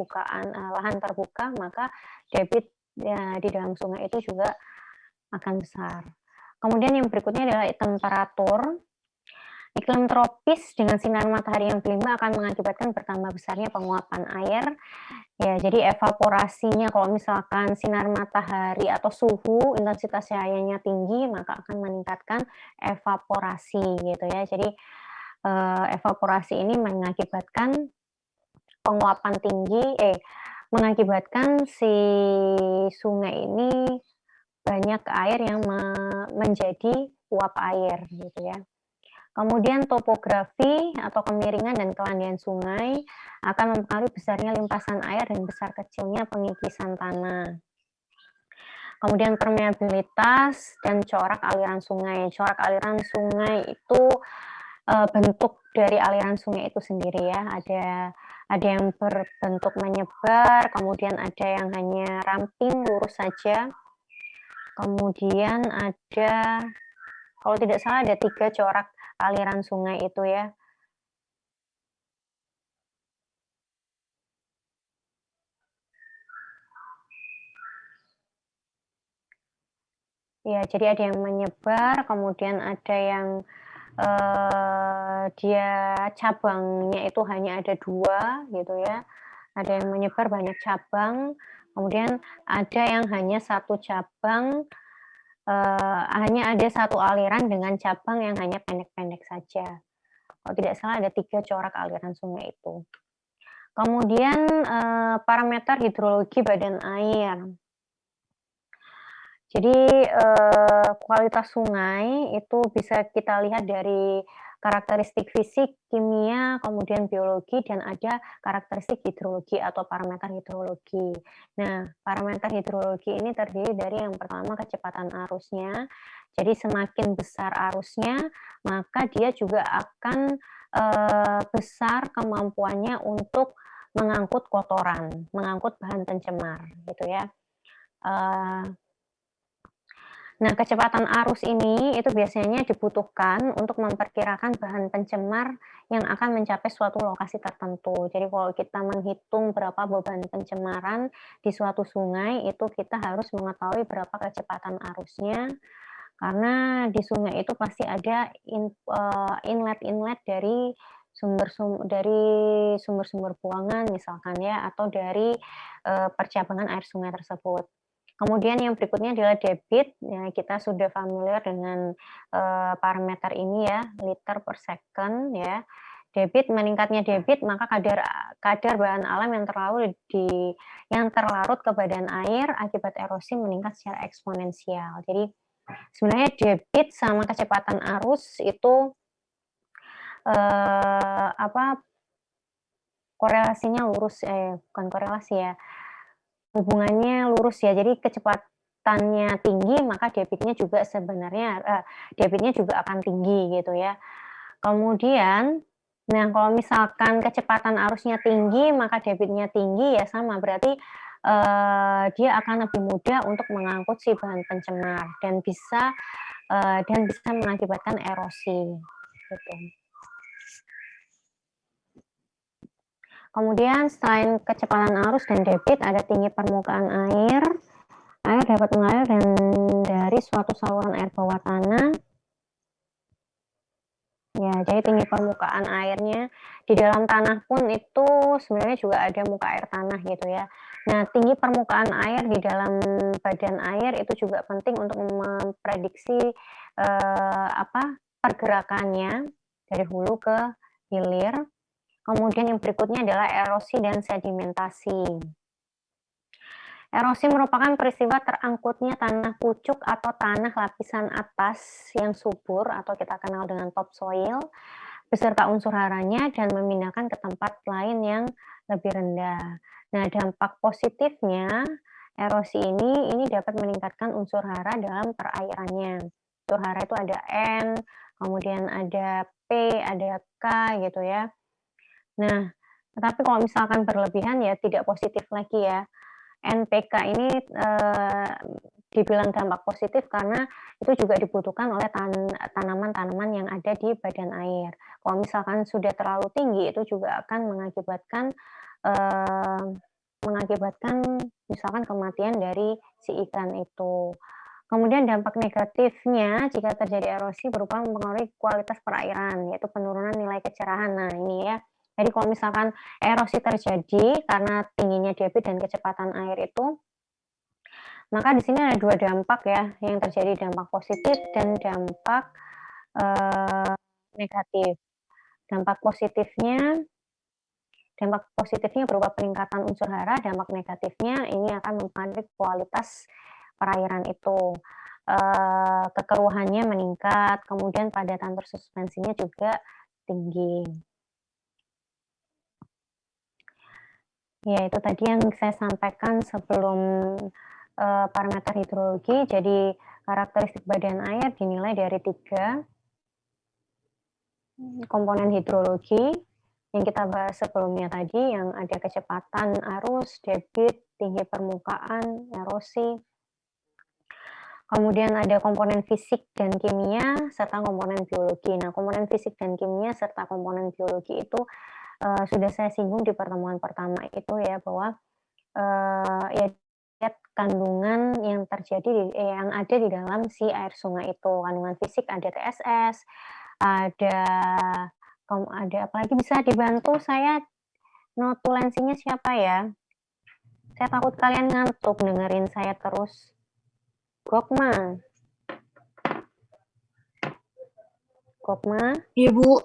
[SPEAKER 1] lahan terbuka, maka debit di dalam sungai itu juga akan besar. Kemudian yang berikutnya adalah temperatur. Iklim tropis dengan sinar matahari yang berlimpah akan mengakibatkan bertambah besarnya penguapan air. Ya, jadi evaporasinya kalau misalkan sinar matahari atau suhu intensitas cahayanya tinggi, maka akan meningkatkan evaporasi gitu ya. Jadi evaporasi ini mengakibatkan si sungai ini banyak air yang menjadi uap air gitu ya. Kemudian topografi atau kemiringan dan kelandaian sungai akan mempengaruhi besarnya limpasan air dan besar kecilnya pengikisan tanah. Kemudian permeabilitas dan corak aliran sungai. Corak aliran sungai itu bentuk dari aliran sungai itu sendiri ya. Ada yang berbentuk menyebar, kemudian ada yang hanya ramping lurus saja. Kemudian ada, kalau tidak salah ada 3 corak aliran sungai itu ya. Ya, jadi ada yang menyebar, kemudian ada yang dia cabangnya itu hanya ada 2 gitu ya. Ada yang menyebar banyak cabang, kemudian ada yang hanya 1 cabang, hanya ada 1 aliran dengan cabang yang hanya pendek-pendek saja. Kalau tidak salah ada 3 corak aliran sungai itu. Kemudian, parameter hidrologi badan air. Jadi, kualitas sungai itu bisa kita lihat dari karakteristik fisik, kimia, kemudian biologi, dan ada karakteristik hidrologi atau parameter hidrologi. Nah, parameter hidrologi ini terdiri dari yang pertama kecepatan arusnya. Jadi semakin besar arusnya, maka dia juga akan, besar kemampuannya untuk mengangkut kotoran, mengangkut bahan pencemar gitu ya. Nah, kecepatan arus ini itu biasanya dibutuhkan untuk memperkirakan bahan pencemar yang akan mencapai suatu lokasi tertentu. Jadi kalau kita menghitung berapa beban pencemaran di suatu sungai, itu kita harus mengetahui berapa kecepatan arusnya, karena di sungai itu pasti ada inlet-inlet dari sumber-sumber buangan misalkan ya, atau dari percabangan air sungai tersebut. Kemudian yang berikutnya adalah debit, ya kita sudah familiar dengan parameter ini ya, liter per second ya. Meningkatnya debit maka kadar bahan alam yang terlarut ke badan air akibat erosi meningkat secara eksponensial. Jadi sebenarnya debit sama kecepatan arus itu korelasinya lurus, bukan korelasi ya, hubungannya lurus ya. Jadi kecepatannya tinggi maka debitnya juga akan tinggi gitu ya. Kemudian, nah kalau misalkan kecepatan arusnya tinggi maka debitnya tinggi ya sama, berarti dia akan lebih mudah untuk mengangkut si bahan pencemar dan bisa mengakibatkan erosi gitu. Kemudian selain kecepatan arus dan debit, ada tinggi permukaan air. Air dapat mengalir dari suatu saluran air bawah tanah. Ya, jadi tinggi permukaan airnya. Di dalam tanah pun itu sebenarnya juga ada muka air tanah gitu ya. Nah, tinggi permukaan air di dalam badan air itu juga penting untuk memprediksi pergerakannya dari hulu ke hilir. Kemudian yang berikutnya adalah erosi dan sedimentasi. Erosi merupakan peristiwa terangkutnya tanah pucuk atau tanah lapisan atas yang subur atau kita kenal dengan topsoil beserta unsur haranya dan memindahkan ke tempat lain yang lebih rendah. Nah, dampak positifnya erosi ini dapat meningkatkan unsur hara dalam perairannya. Unsur hara itu ada N, kemudian ada P, ada K gitu ya. Nah, tetapi kalau misalkan berlebihan ya tidak positif lagi ya. NPK ini dibilang dampak positif karena itu juga dibutuhkan oleh tanaman-tanaman yang ada di badan air. Kalau misalkan sudah terlalu tinggi itu juga akan mengakibatkan misalkan kematian dari si ikan itu. Kemudian dampak negatifnya jika terjadi erosi berupa mempengaruhi kualitas perairan, yaitu penurunan nilai kecerahan. Nah, ini ya. Jadi kalau misalkan erosi terjadi karena tingginya debit dan kecepatan air itu, maka di sini ada 2 dampak ya yang terjadi, dampak positif dan dampak negatif. Dampak positifnya berupa peningkatan unsur hara, dampak negatifnya ini akan mempengaruhi kualitas perairan itu. Kekeruhannya meningkat, kemudian padatan tersuspensinya juga tinggi. Ya, itu tadi yang saya sampaikan sebelum parameter hidrologi. Jadi karakteristik badan air dinilai dari 3 komponen hidrologi yang kita bahas sebelumnya tadi, yang ada kecepatan arus, debit, tinggi permukaan, erosi. Kemudian ada komponen fisik dan kimia serta komponen biologi. Nah, komponen fisik dan kimia serta komponen biologi itu sudah saya singgung di pertemuan pertama itu ya, bahwa ya lihat kandungan yang terjadi yang ada di dalam si air sungai itu. Kandungan fisik ada TSS, ada apa lagi, bisa dibantu saya notulensinya siapa ya? Saya takut kalian ngantuk dengerin saya terus. Gokma.
[SPEAKER 2] Iya, Bu.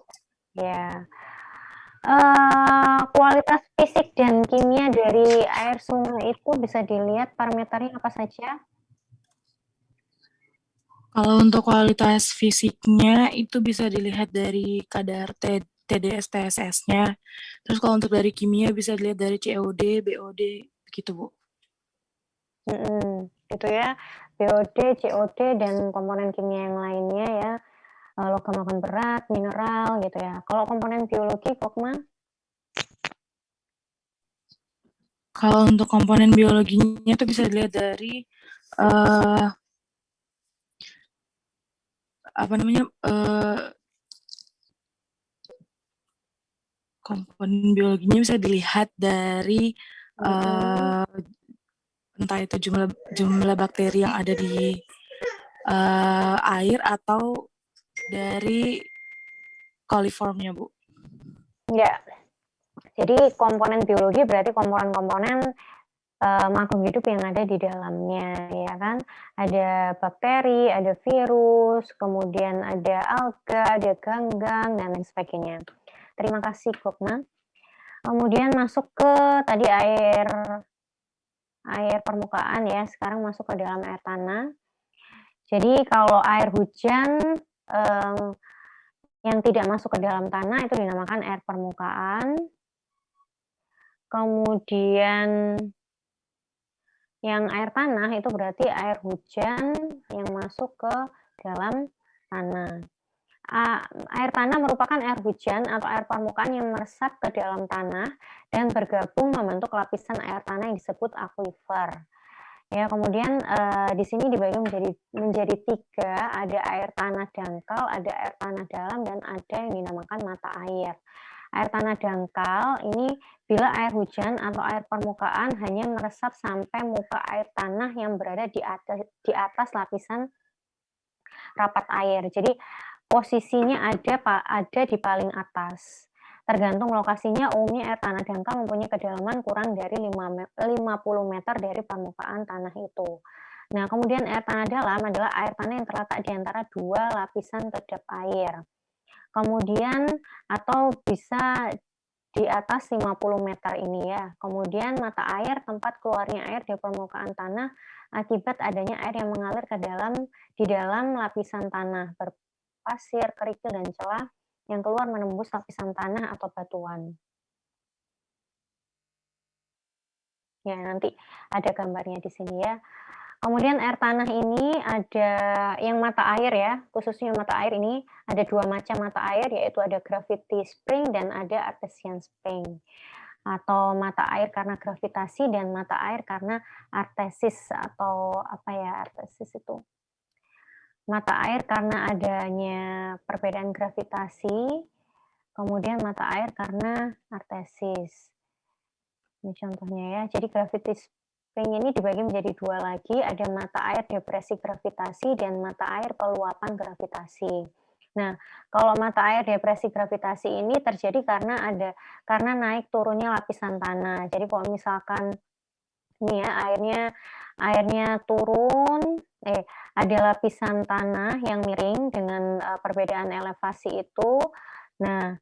[SPEAKER 1] Ya. Kualitas fisik dan kimia dari air sungai itu bisa dilihat parameternya apa saja?
[SPEAKER 2] Kalau untuk kualitas fisiknya itu bisa dilihat dari kadar TDS, TSS-nya. Terus kalau untuk dari kimia bisa dilihat dari COD, BOD, begitu, Bu.
[SPEAKER 1] Gitu ya. BOD, COD, dan komponen kimia yang lainnya ya. Logam berat, mineral gitu ya. Kalau komponen biologi, Kokma?
[SPEAKER 2] Kalau untuk komponen biologinya itu bisa dilihat dari komponen biologinya bisa dilihat dari entah itu jumlah bakteri yang ada di air atau dari coliformnya, Bu.
[SPEAKER 1] Ya. Jadi komponen biologi berarti komponen-komponen makhluk hidup yang ada di dalamnya, ya kan? Ada bakteri, ada virus, kemudian ada alga, ada ganggang, dan lain sebagainya. Terima kasih, Gokma. Kemudian masuk ke tadi air permukaan ya, sekarang masuk ke dalam air tanah. Jadi kalau air hujan yang tidak masuk ke dalam tanah itu dinamakan air permukaan. Kemudian yang air tanah itu berarti air hujan yang masuk ke dalam tanah. Air tanah merupakan air hujan atau air permukaan yang meresap ke dalam tanah dan bergabung membentuk lapisan air tanah yang disebut akuifer. Ya, kemudian di sini dibagi menjadi 3, ada air tanah dangkal, ada air tanah dalam, dan ada yang dinamakan mata air. Air tanah dangkal ini bila air hujan atau air permukaan hanya meresap sampai muka air tanah yang berada di atas lapisan rapat air. Jadi posisinya ada di paling atas. Tergantung lokasinya, umumnya air tanah dangkal mempunyai kedalaman kurang dari 50 meter dari permukaan tanah itu. Nah, kemudian air tanah dalam adalah air tanah yang terletak di antara 2 lapisan kedap air. Kemudian atau bisa di atas 50 meter ini ya. Kemudian mata air, tempat keluarnya air di permukaan tanah akibat adanya air yang mengalir di dalam lapisan tanah berpasir, kerikil, dan celah yang keluar menembus lapisan tanah atau batuan. Ya, nanti ada gambarnya di sini ya. Kemudian air tanah ini ada yang mata air ya, khususnya mata air ini ada 2 macam mata air, yaitu ada gravity spring dan ada artesian spring. Atau mata air karena gravitasi dan mata air karena artesis, atau apa ya artesis itu? Mata air karena adanya perbedaan gravitasi, kemudian mata air karena artesis. Ini contohnya ya. Jadi gravity spring ini dibagi menjadi 2 lagi, ada mata air depresi gravitasi dan mata air peluapan gravitasi. Nah, kalau mata air depresi gravitasi ini terjadi karena naik turunnya lapisan tanah. Jadi kalau misalkan ini ya airnya turun, ada lapisan tanah yang miring dengan perbedaan elevasi itu. Nah,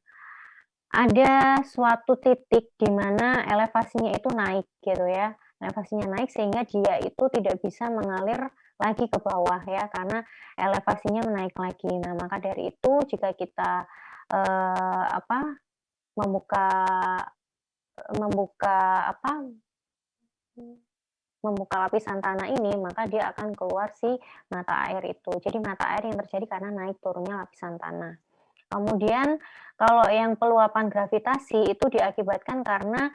[SPEAKER 1] ada suatu titik di mana elevasinya itu naik gitu ya. Elevasinya naik sehingga dia itu tidak bisa mengalir lagi ke bawah ya, karena elevasinya menaik lagi. Nah, maka dari itu jika kita, apa, membuka membuka apa, membuka lapisan tanah ini, maka dia akan keluar si mata air itu. Jadi mata air yang terjadi karena naik turunnya lapisan tanah. Kemudian kalau yang peluapan gravitasi itu diakibatkan karena,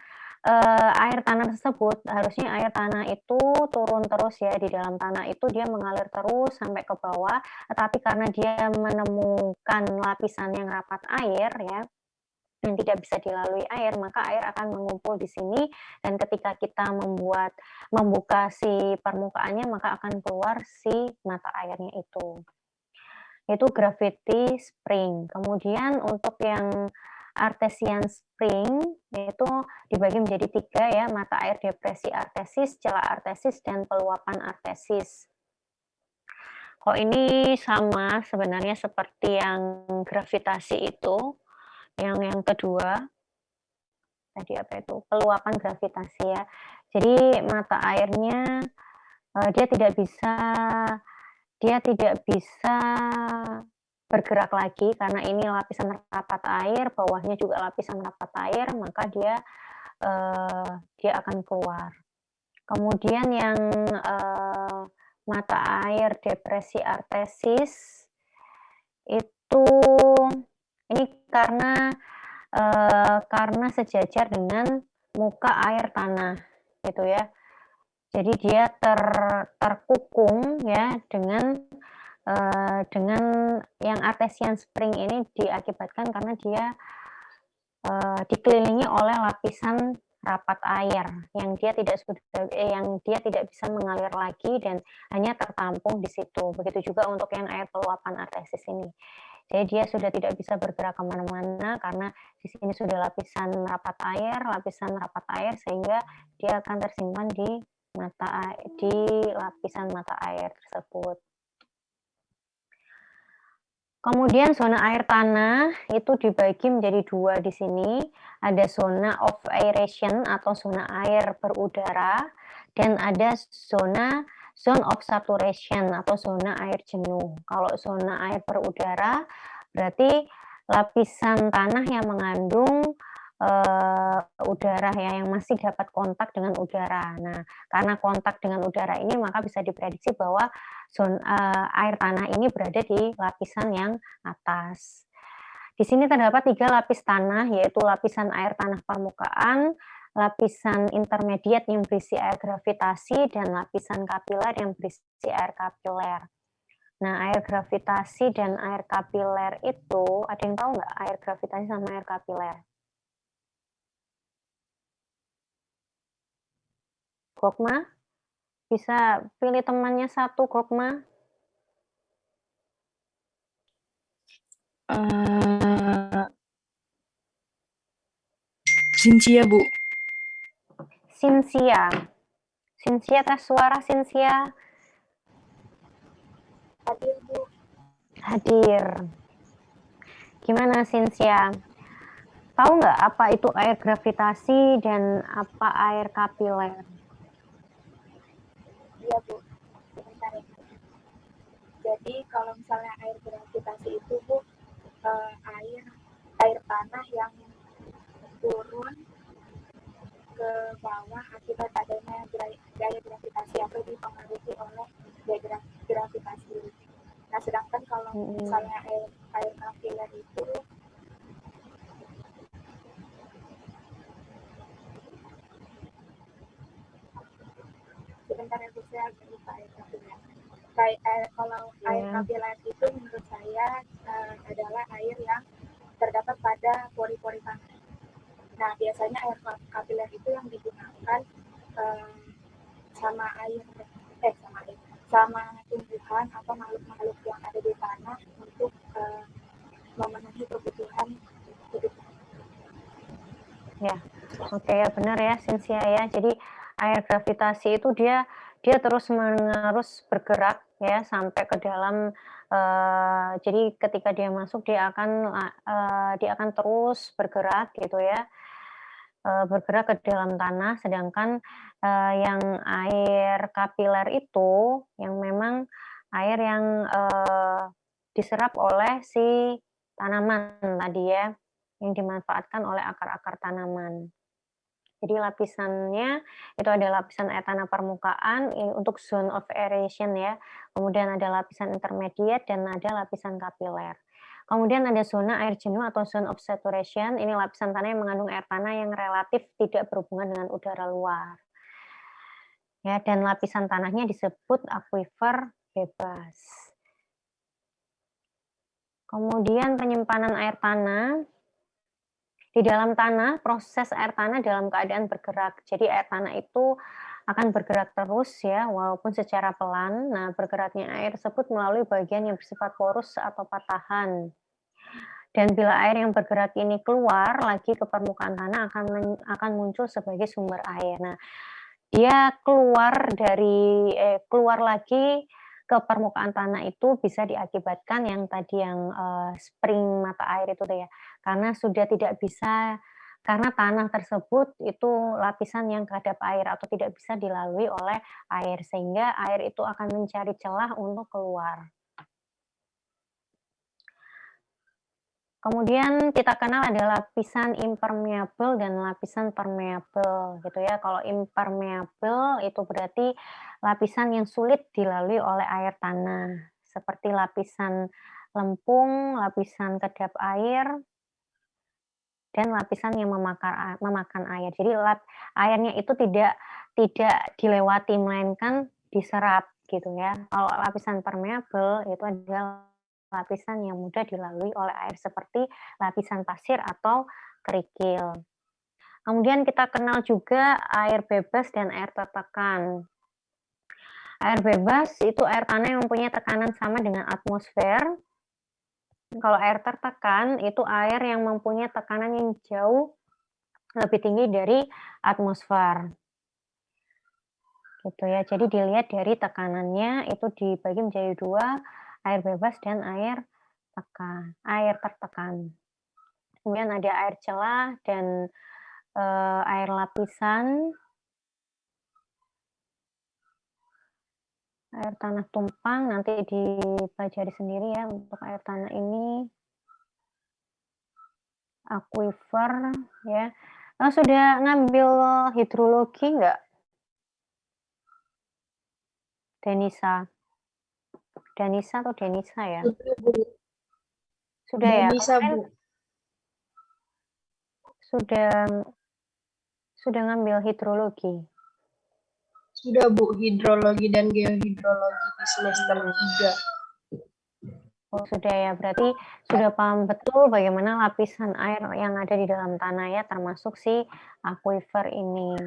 [SPEAKER 1] air tanah tersebut harusnya air tanah itu turun terus ya di dalam tanah itu dia mengalir terus sampai ke bawah, tetapi karena dia menemukan lapisan yang rapat air ya, yang tidak bisa dilalui air, maka air akan mengumpul di sini dan ketika kita membuka si permukaannya maka akan keluar si mata airnya itu. Itu gravity spring. Kemudian untuk yang artesian spring itu dibagi menjadi 3 ya, mata air depresi artesis, celah artesis, dan peluapan artesis. Kalau ini sama sebenarnya seperti yang gravitasi itu, yang kedua, tadi apa itu, peluapan gravitasi ya. Jadi mata airnya, dia tidak bisa bergerak lagi karena ini lapisan rapat air, bawahnya juga lapisan rapat air, maka dia akan keluar. Kemudian yang, mata air depresi artesis itu ini karena sejajar dengan muka air tanah gitu ya. Jadi dia terkukung ya dengan yang artesian spring ini diakibatkan karena dia dikelilingi oleh lapisan rapat air yang dia tidak bisa mengalir lagi dan hanya tertampung di situ. Begitu juga untuk yang air peluapan artesis ini. Jadi dia sudah tidak bisa bergerak kemana-mana karena di sini sudah lapisan rapat air sehingga dia akan tersimpan di lapisan mata air tersebut. Kemudian zona air tanah itu dibagi menjadi 2 di sini. Ada zona of aeration atau zona air berudara dan ada zone of saturation atau zona air jenuh. Kalau zona air berudara berarti lapisan tanah yang mengandung udara ya, yang masih dapat kontak dengan udara. Nah, karena kontak dengan udara ini maka bisa diprediksi bahwa air tanah ini berada di lapisan yang atas. Di sini terdapat 3 lapis tanah, yaitu lapisan air tanah permukaan, lapisan intermediate yang berisi air gravitasi, dan lapisan kapiler yang berisi air kapiler. Nah, air gravitasi dan air kapiler itu, ada yang tahu nggak air gravitasi sama air kapiler? Gokma? Bisa pilih temannya 1, Gokma.
[SPEAKER 2] Cynthia, Bu.
[SPEAKER 1] Cynthia tes suara, Cynthia.
[SPEAKER 3] Hadir, Bu.
[SPEAKER 1] Hadir. Gimana, Cynthia? Tahu nggak apa itu air gravitasi dan apa air kapiler?
[SPEAKER 3] Iya, Bu. Sebentar ya. Jadi kalau misalnya air gravitasi itu, Bu, air tanah yang turun ke bawah akibat adanya gaya gravitasi atau dipengaruhi oleh gaya gravitasi. Nah, sedangkan kalau misalnya air kapiler itu sebentar ya, Bu, saya agak lupa air kapiler. Kalau air kapiler itu menurut saya adalah air yang terdapat pada pori-pori tanah. Nah, biasanya air kapiler itu yang digunakan sama tumbuhan atau makhluk-makhluk yang ada di tanah untuk memenuhi kebutuhan hidup.
[SPEAKER 1] Ya, oke ya, benar ya, Cynthia ya. Jadi air gravitasi itu dia terus-menerus bergerak ya sampai ke dalam Jadi ketika dia masuk dia akan terus bergerak gitu ya, bergerak ke dalam tanah, sedangkan, yang air kapiler itu yang memang air yang, diserap oleh si tanaman tadi ya, yang dimanfaatkan oleh akar-akar tanaman. Jadi lapisannya itu ada lapisan air tanah permukaan untuk zone of aeration ya, kemudian ada lapisan intermediate dan ada lapisan kapiler. Kemudian ada zona air jenuh atau zone of saturation, ini lapisan tanah yang mengandung air tanah yang relatif tidak berhubungan dengan udara luar. Ya, dan lapisan tanahnya disebut aquifer bebas. Kemudian penyimpanan air tanah. Di dalam tanah, proses air tanah dalam keadaan bergerak. Jadi air tanah itu akan bergerak terus ya, walaupun secara pelan. Nah, bergeraknya air tersebut melalui bagian yang bersifat porus atau patahan. Dan bila air yang bergerak ini keluar lagi ke permukaan tanah akan muncul sebagai sumber air. Nah, dia keluar lagi ke permukaan tanah itu bisa diakibatkan yang tadi yang spring mata air itu ya, karena sudah tidak bisa, karena tanah tersebut itu lapisan yang kedap air atau tidak bisa dilalui oleh air, sehingga air itu akan mencari celah untuk keluar. Kemudian kita kenal ada lapisan impermeable dan lapisan permeable gitu ya. Kalau impermeable itu berarti lapisan yang sulit dilalui oleh air tanah, seperti lapisan lempung, lapisan kedap air, dan lapisan yang memakan air. Jadi airnya itu tidak dilewati melainkan diserap gitu ya. Kalau lapisan permeable itu adalah lapisan yang mudah dilalui oleh air seperti lapisan pasir atau kerikil. Kemudian kita kenal juga air bebas dan air tertekan. Air bebas itu air tanah yang mempunyai tekanan sama dengan atmosfer. Kalau air tertekan itu air yang mempunyai tekanan yang jauh lebih tinggi dari atmosfer. Gitu ya. Jadi dilihat dari tekanannya itu dibagi menjadi 2, air bebas dan air tertekan. Kemudian ada air celah dan air lapisan, air tanah tumpang, nanti dipelajari sendiri ya untuk air tanah ini. Aquifer ya. Sudah ngambil hidrologi nggak? Denisa atau Denisa ya? Sudah ya?
[SPEAKER 4] Denisa, Bu.
[SPEAKER 1] Sudah ngambil hidrologi?
[SPEAKER 4] Sudah, Bu, hidrologi dan geohidrologi di semester 3.
[SPEAKER 1] Oh, sudah ya. Berarti sudah paham betul bagaimana lapisan air yang ada di dalam tanah ya, termasuk si aquifer ini.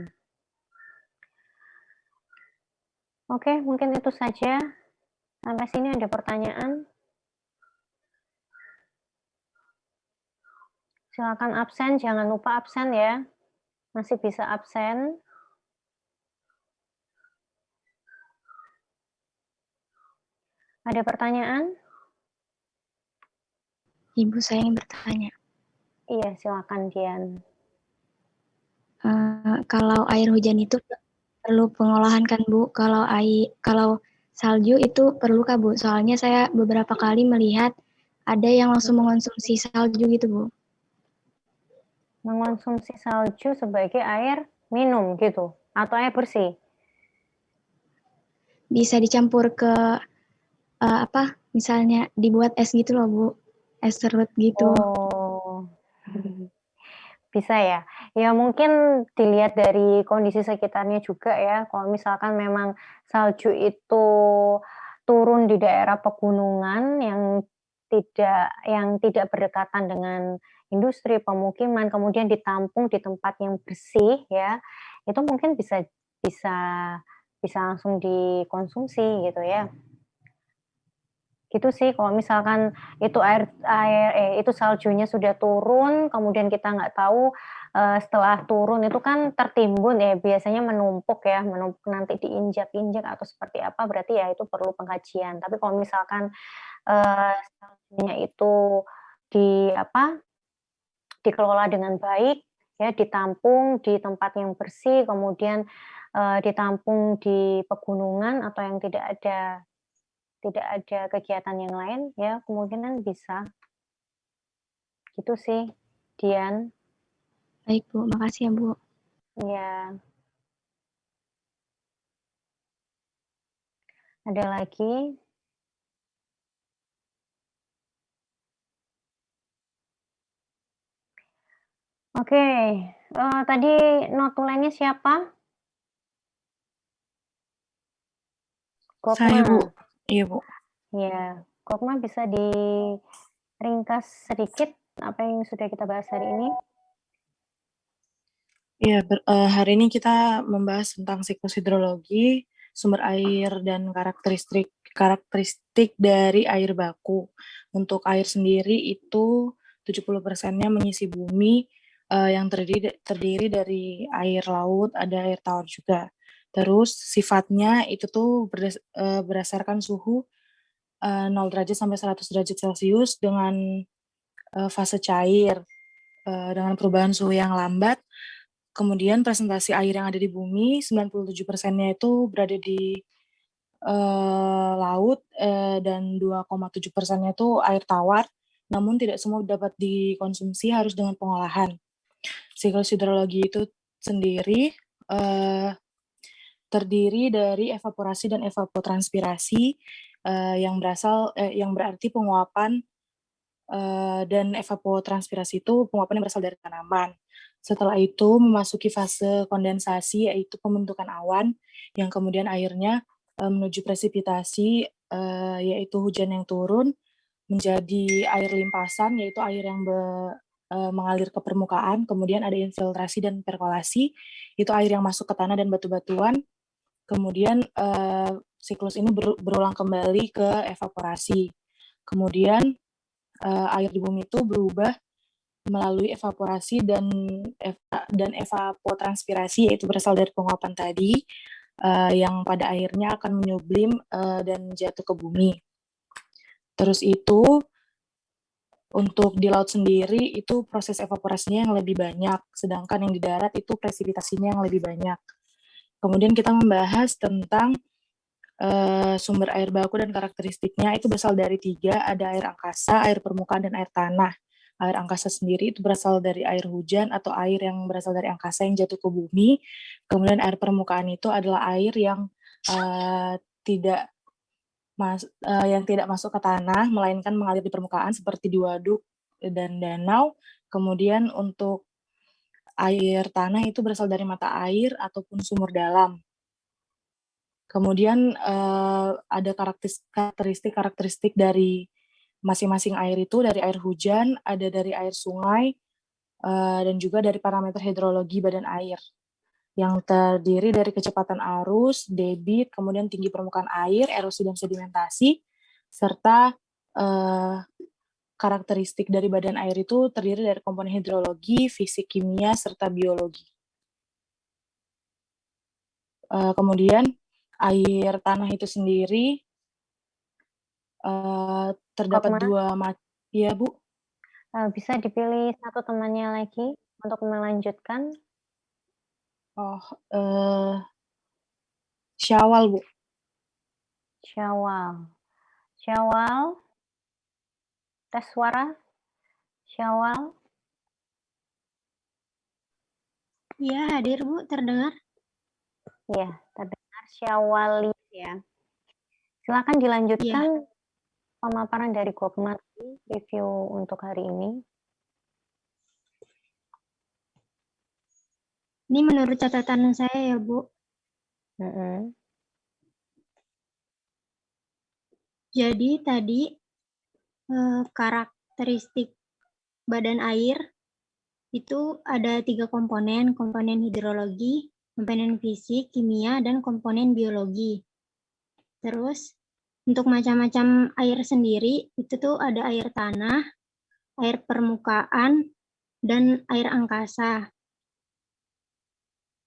[SPEAKER 1] Oke, mungkin itu saja. Sampai sini ada pertanyaan? Silakan absen, jangan lupa absen ya. Masih bisa absen. Ada pertanyaan?
[SPEAKER 5] Ibu, saya ingin bertanya.
[SPEAKER 1] Iya, silakan Dian.
[SPEAKER 5] Kalau air hujan itu perlu pengolahan kan, Bu? Kalau salju itu perlu kah, Bu? Soalnya saya beberapa kali melihat ada yang langsung mengonsumsi salju gitu, Bu.
[SPEAKER 1] Mengonsumsi salju sebagai air minum gitu atau air bersih?
[SPEAKER 5] Bisa dicampur ke misalnya dibuat es gitu loh, Bu. Es serut gitu.
[SPEAKER 1] Oh. Bisa ya. Ya mungkin dilihat dari kondisi sekitarnya juga ya. Kalau misalkan memang salju itu turun di daerah pegunungan yang tidak berdekatan dengan industri, pemukiman, kemudian ditampung di tempat yang bersih ya, itu mungkin bisa langsung dikonsumsi gitu ya. Gitu sih kalau misalkan itu itu saljunya sudah turun, kemudian kita nggak tahu, setelah turun itu kan tertimbun ya, biasanya menumpuk nanti diinjak-injak atau seperti apa, berarti ya itu perlu pengkajian. Tapi kalau misalkan saljunya itu dikelola dengan baik, ya, ditampung di tempat yang bersih, kemudian, ditampung di pegunungan atau yang tidak ada kegiatan yang lain, ya, kemungkinan bisa. Gitu sih, Dian.
[SPEAKER 5] Baik, Bu. Makasih ya, Bu.
[SPEAKER 1] Iya. Ada lagi? Oke, tadi notulennya siapa?
[SPEAKER 2] Saya,
[SPEAKER 1] Gokma.
[SPEAKER 2] Bu. Iya, Bu.
[SPEAKER 1] Ya, Gokma bisa diringkas sedikit apa yang sudah kita bahas hari ini?
[SPEAKER 2] Iya, hari ini kita membahas tentang siklus hidrologi, sumber air, dan karakteristik dari air baku. Untuk air sendiri itu 70%-nya mengisi bumi, yang terdiri dari air laut, ada air tawar juga. Terus sifatnya itu tuh berdasarkan suhu 0 derajat sampai 100 derajat Celcius dengan fase cair, dengan perubahan suhu yang lambat. Kemudian presentasi air yang ada di bumi, 97%-nya itu berada di laut, dan 2,7%-nya itu air tawar, namun tidak semua dapat dikonsumsi, harus dengan pengolahan. Siklus hidrologi itu sendiri terdiri dari evaporasi dan evapotranspirasi, yang berarti penguapan, dan evapotranspirasi itu penguapan yang berasal dari tanaman. Setelah itu memasuki fase kondensasi, yaitu pembentukan awan, yang kemudian airnya menuju presipitasi, yaitu hujan yang turun, menjadi air limpasan, yaitu air yang mengalir ke permukaan. Kemudian ada infiltrasi dan perkolasi, itu air yang masuk ke tanah dan batu-batuan. Kemudian siklus ini berulang kembali ke evaporasi. Kemudian air di bumi itu berubah melalui evaporasi dan evapotranspirasi, yaitu berasal dari penguapan tadi, yang pada akhirnya akan menyublim dan jatuh ke bumi. Terus itu untuk di laut sendiri itu proses evaporasinya yang lebih banyak, sedangkan yang di darat itu presipitasinya yang lebih banyak. Kemudian kita membahas tentang sumber air baku dan karakteristiknya. Itu berasal dari 3, ada air angkasa, air permukaan, dan air tanah. Air angkasa sendiri itu berasal dari air hujan atau air yang berasal dari angkasa yang jatuh ke bumi. Kemudian air permukaan itu adalah air yang tidak masuk ke tanah, melainkan mengalir di permukaan seperti di waduk dan danau. Kemudian untuk air tanah itu berasal dari mata air ataupun sumur dalam. Kemudian ada karakteristik dari masing-masing air itu, dari air hujan, ada dari air sungai, dan juga dari parameter hidrologi badan air, yang terdiri dari kecepatan arus, debit, kemudian tinggi permukaan air, erosi dan sedimentasi, serta karakteristik dari badan air itu terdiri dari komponen hidrologi, fisik kimia, serta biologi. Kemudian air tanah itu sendiri terdapat
[SPEAKER 1] Gokma?
[SPEAKER 2] ya, Bu.
[SPEAKER 1] Bisa dipilih satu temannya lagi untuk melanjutkan?
[SPEAKER 2] Syawal, Bu.
[SPEAKER 1] Syawal. Tes suara. Syawal.
[SPEAKER 6] Iya, hadir, Bu. Terdengar?
[SPEAKER 1] Iya, terdengar. Syawalis ya. Silakan dilanjutkan pemaparan dari Gokma, review untuk hari ini.
[SPEAKER 6] Ini menurut catatan saya ya, Bu. Jadi tadi karakteristik badan air itu ada 3 komponen hidrologi, komponen fisik, kimia, dan komponen biologi. Terus untuk macam-macam air sendiri itu tuh ada air tanah, air permukaan, dan air angkasa.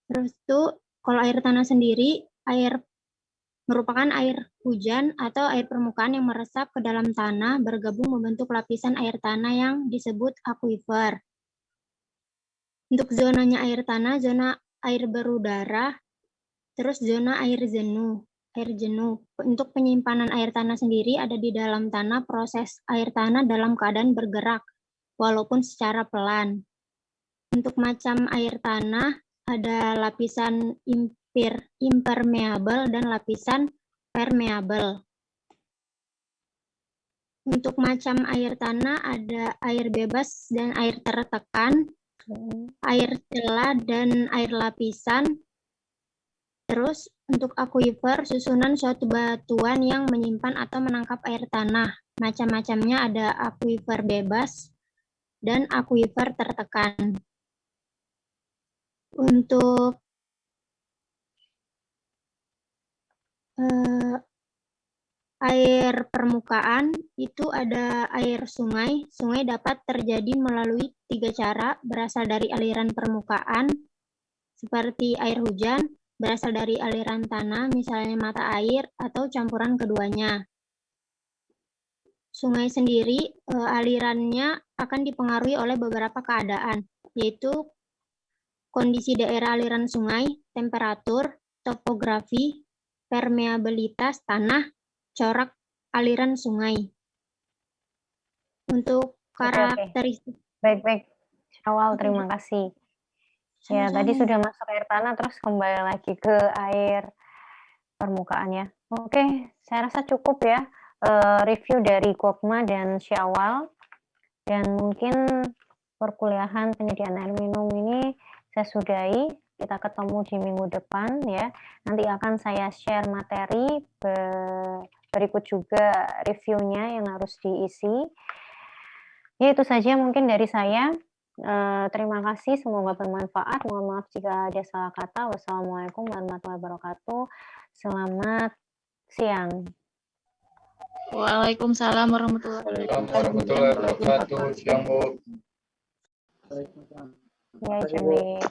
[SPEAKER 6] Terus tuh kalau air tanah sendiri, air merupakan air hujan atau air permukaan yang meresap ke dalam tanah bergabung membentuk lapisan air tanah yang disebut akuifer. Untuk zonanya air tanah, zona air berudara, terus zona air jenuh. Untuk penyimpanan air tanah sendiri ada di dalam tanah, proses air tanah dalam keadaan bergerak, walaupun secara pelan. Untuk macam air tanah, ada lapisan impermeable dan lapisan permeable. Untuk macam air tanah ada air bebas dan air tertekan, air celah dan air lapisan. Terus untuk akuifer, susunan suatu batuan yang menyimpan atau menangkap air tanah. Macam-macamnya ada akuifer bebas dan akuifer tertekan. Untuk air permukaan itu ada air sungai. Sungai dapat terjadi melalui 3 cara, berasal dari aliran permukaan seperti air hujan, berasal dari aliran tanah, misalnya mata air, atau campuran keduanya. Sungai sendiri alirannya akan dipengaruhi oleh beberapa keadaan, yaitu kondisi daerah aliran sungai, temperatur, topografi, permeabilitas tanah, corak aliran sungai. Untuk karakteristik.
[SPEAKER 1] Baik. Syawal, terima kasih. Ya, tadi sudah masuk air tanah, terus kembali lagi ke air permukaan ya. Oke, saya rasa cukup ya review dari Gokma dan Syawal. Dan mungkin perkuliahan penyediaan air minum ini saya sudahi. Kita ketemu di minggu depan ya. Nanti akan saya share materi berikut juga reviewnya yang harus diisi. Ya, itu saja mungkin dari saya. Terima kasih, semoga bermanfaat. Mohon maaf jika ada salah kata. Wassalamualaikum warahmatullahi wabarakatuh. Selamat siang.
[SPEAKER 2] Waalaikumsalam warahmatullahi
[SPEAKER 7] wabarakatuh. Siang, Bu.
[SPEAKER 1] Ya, Juni.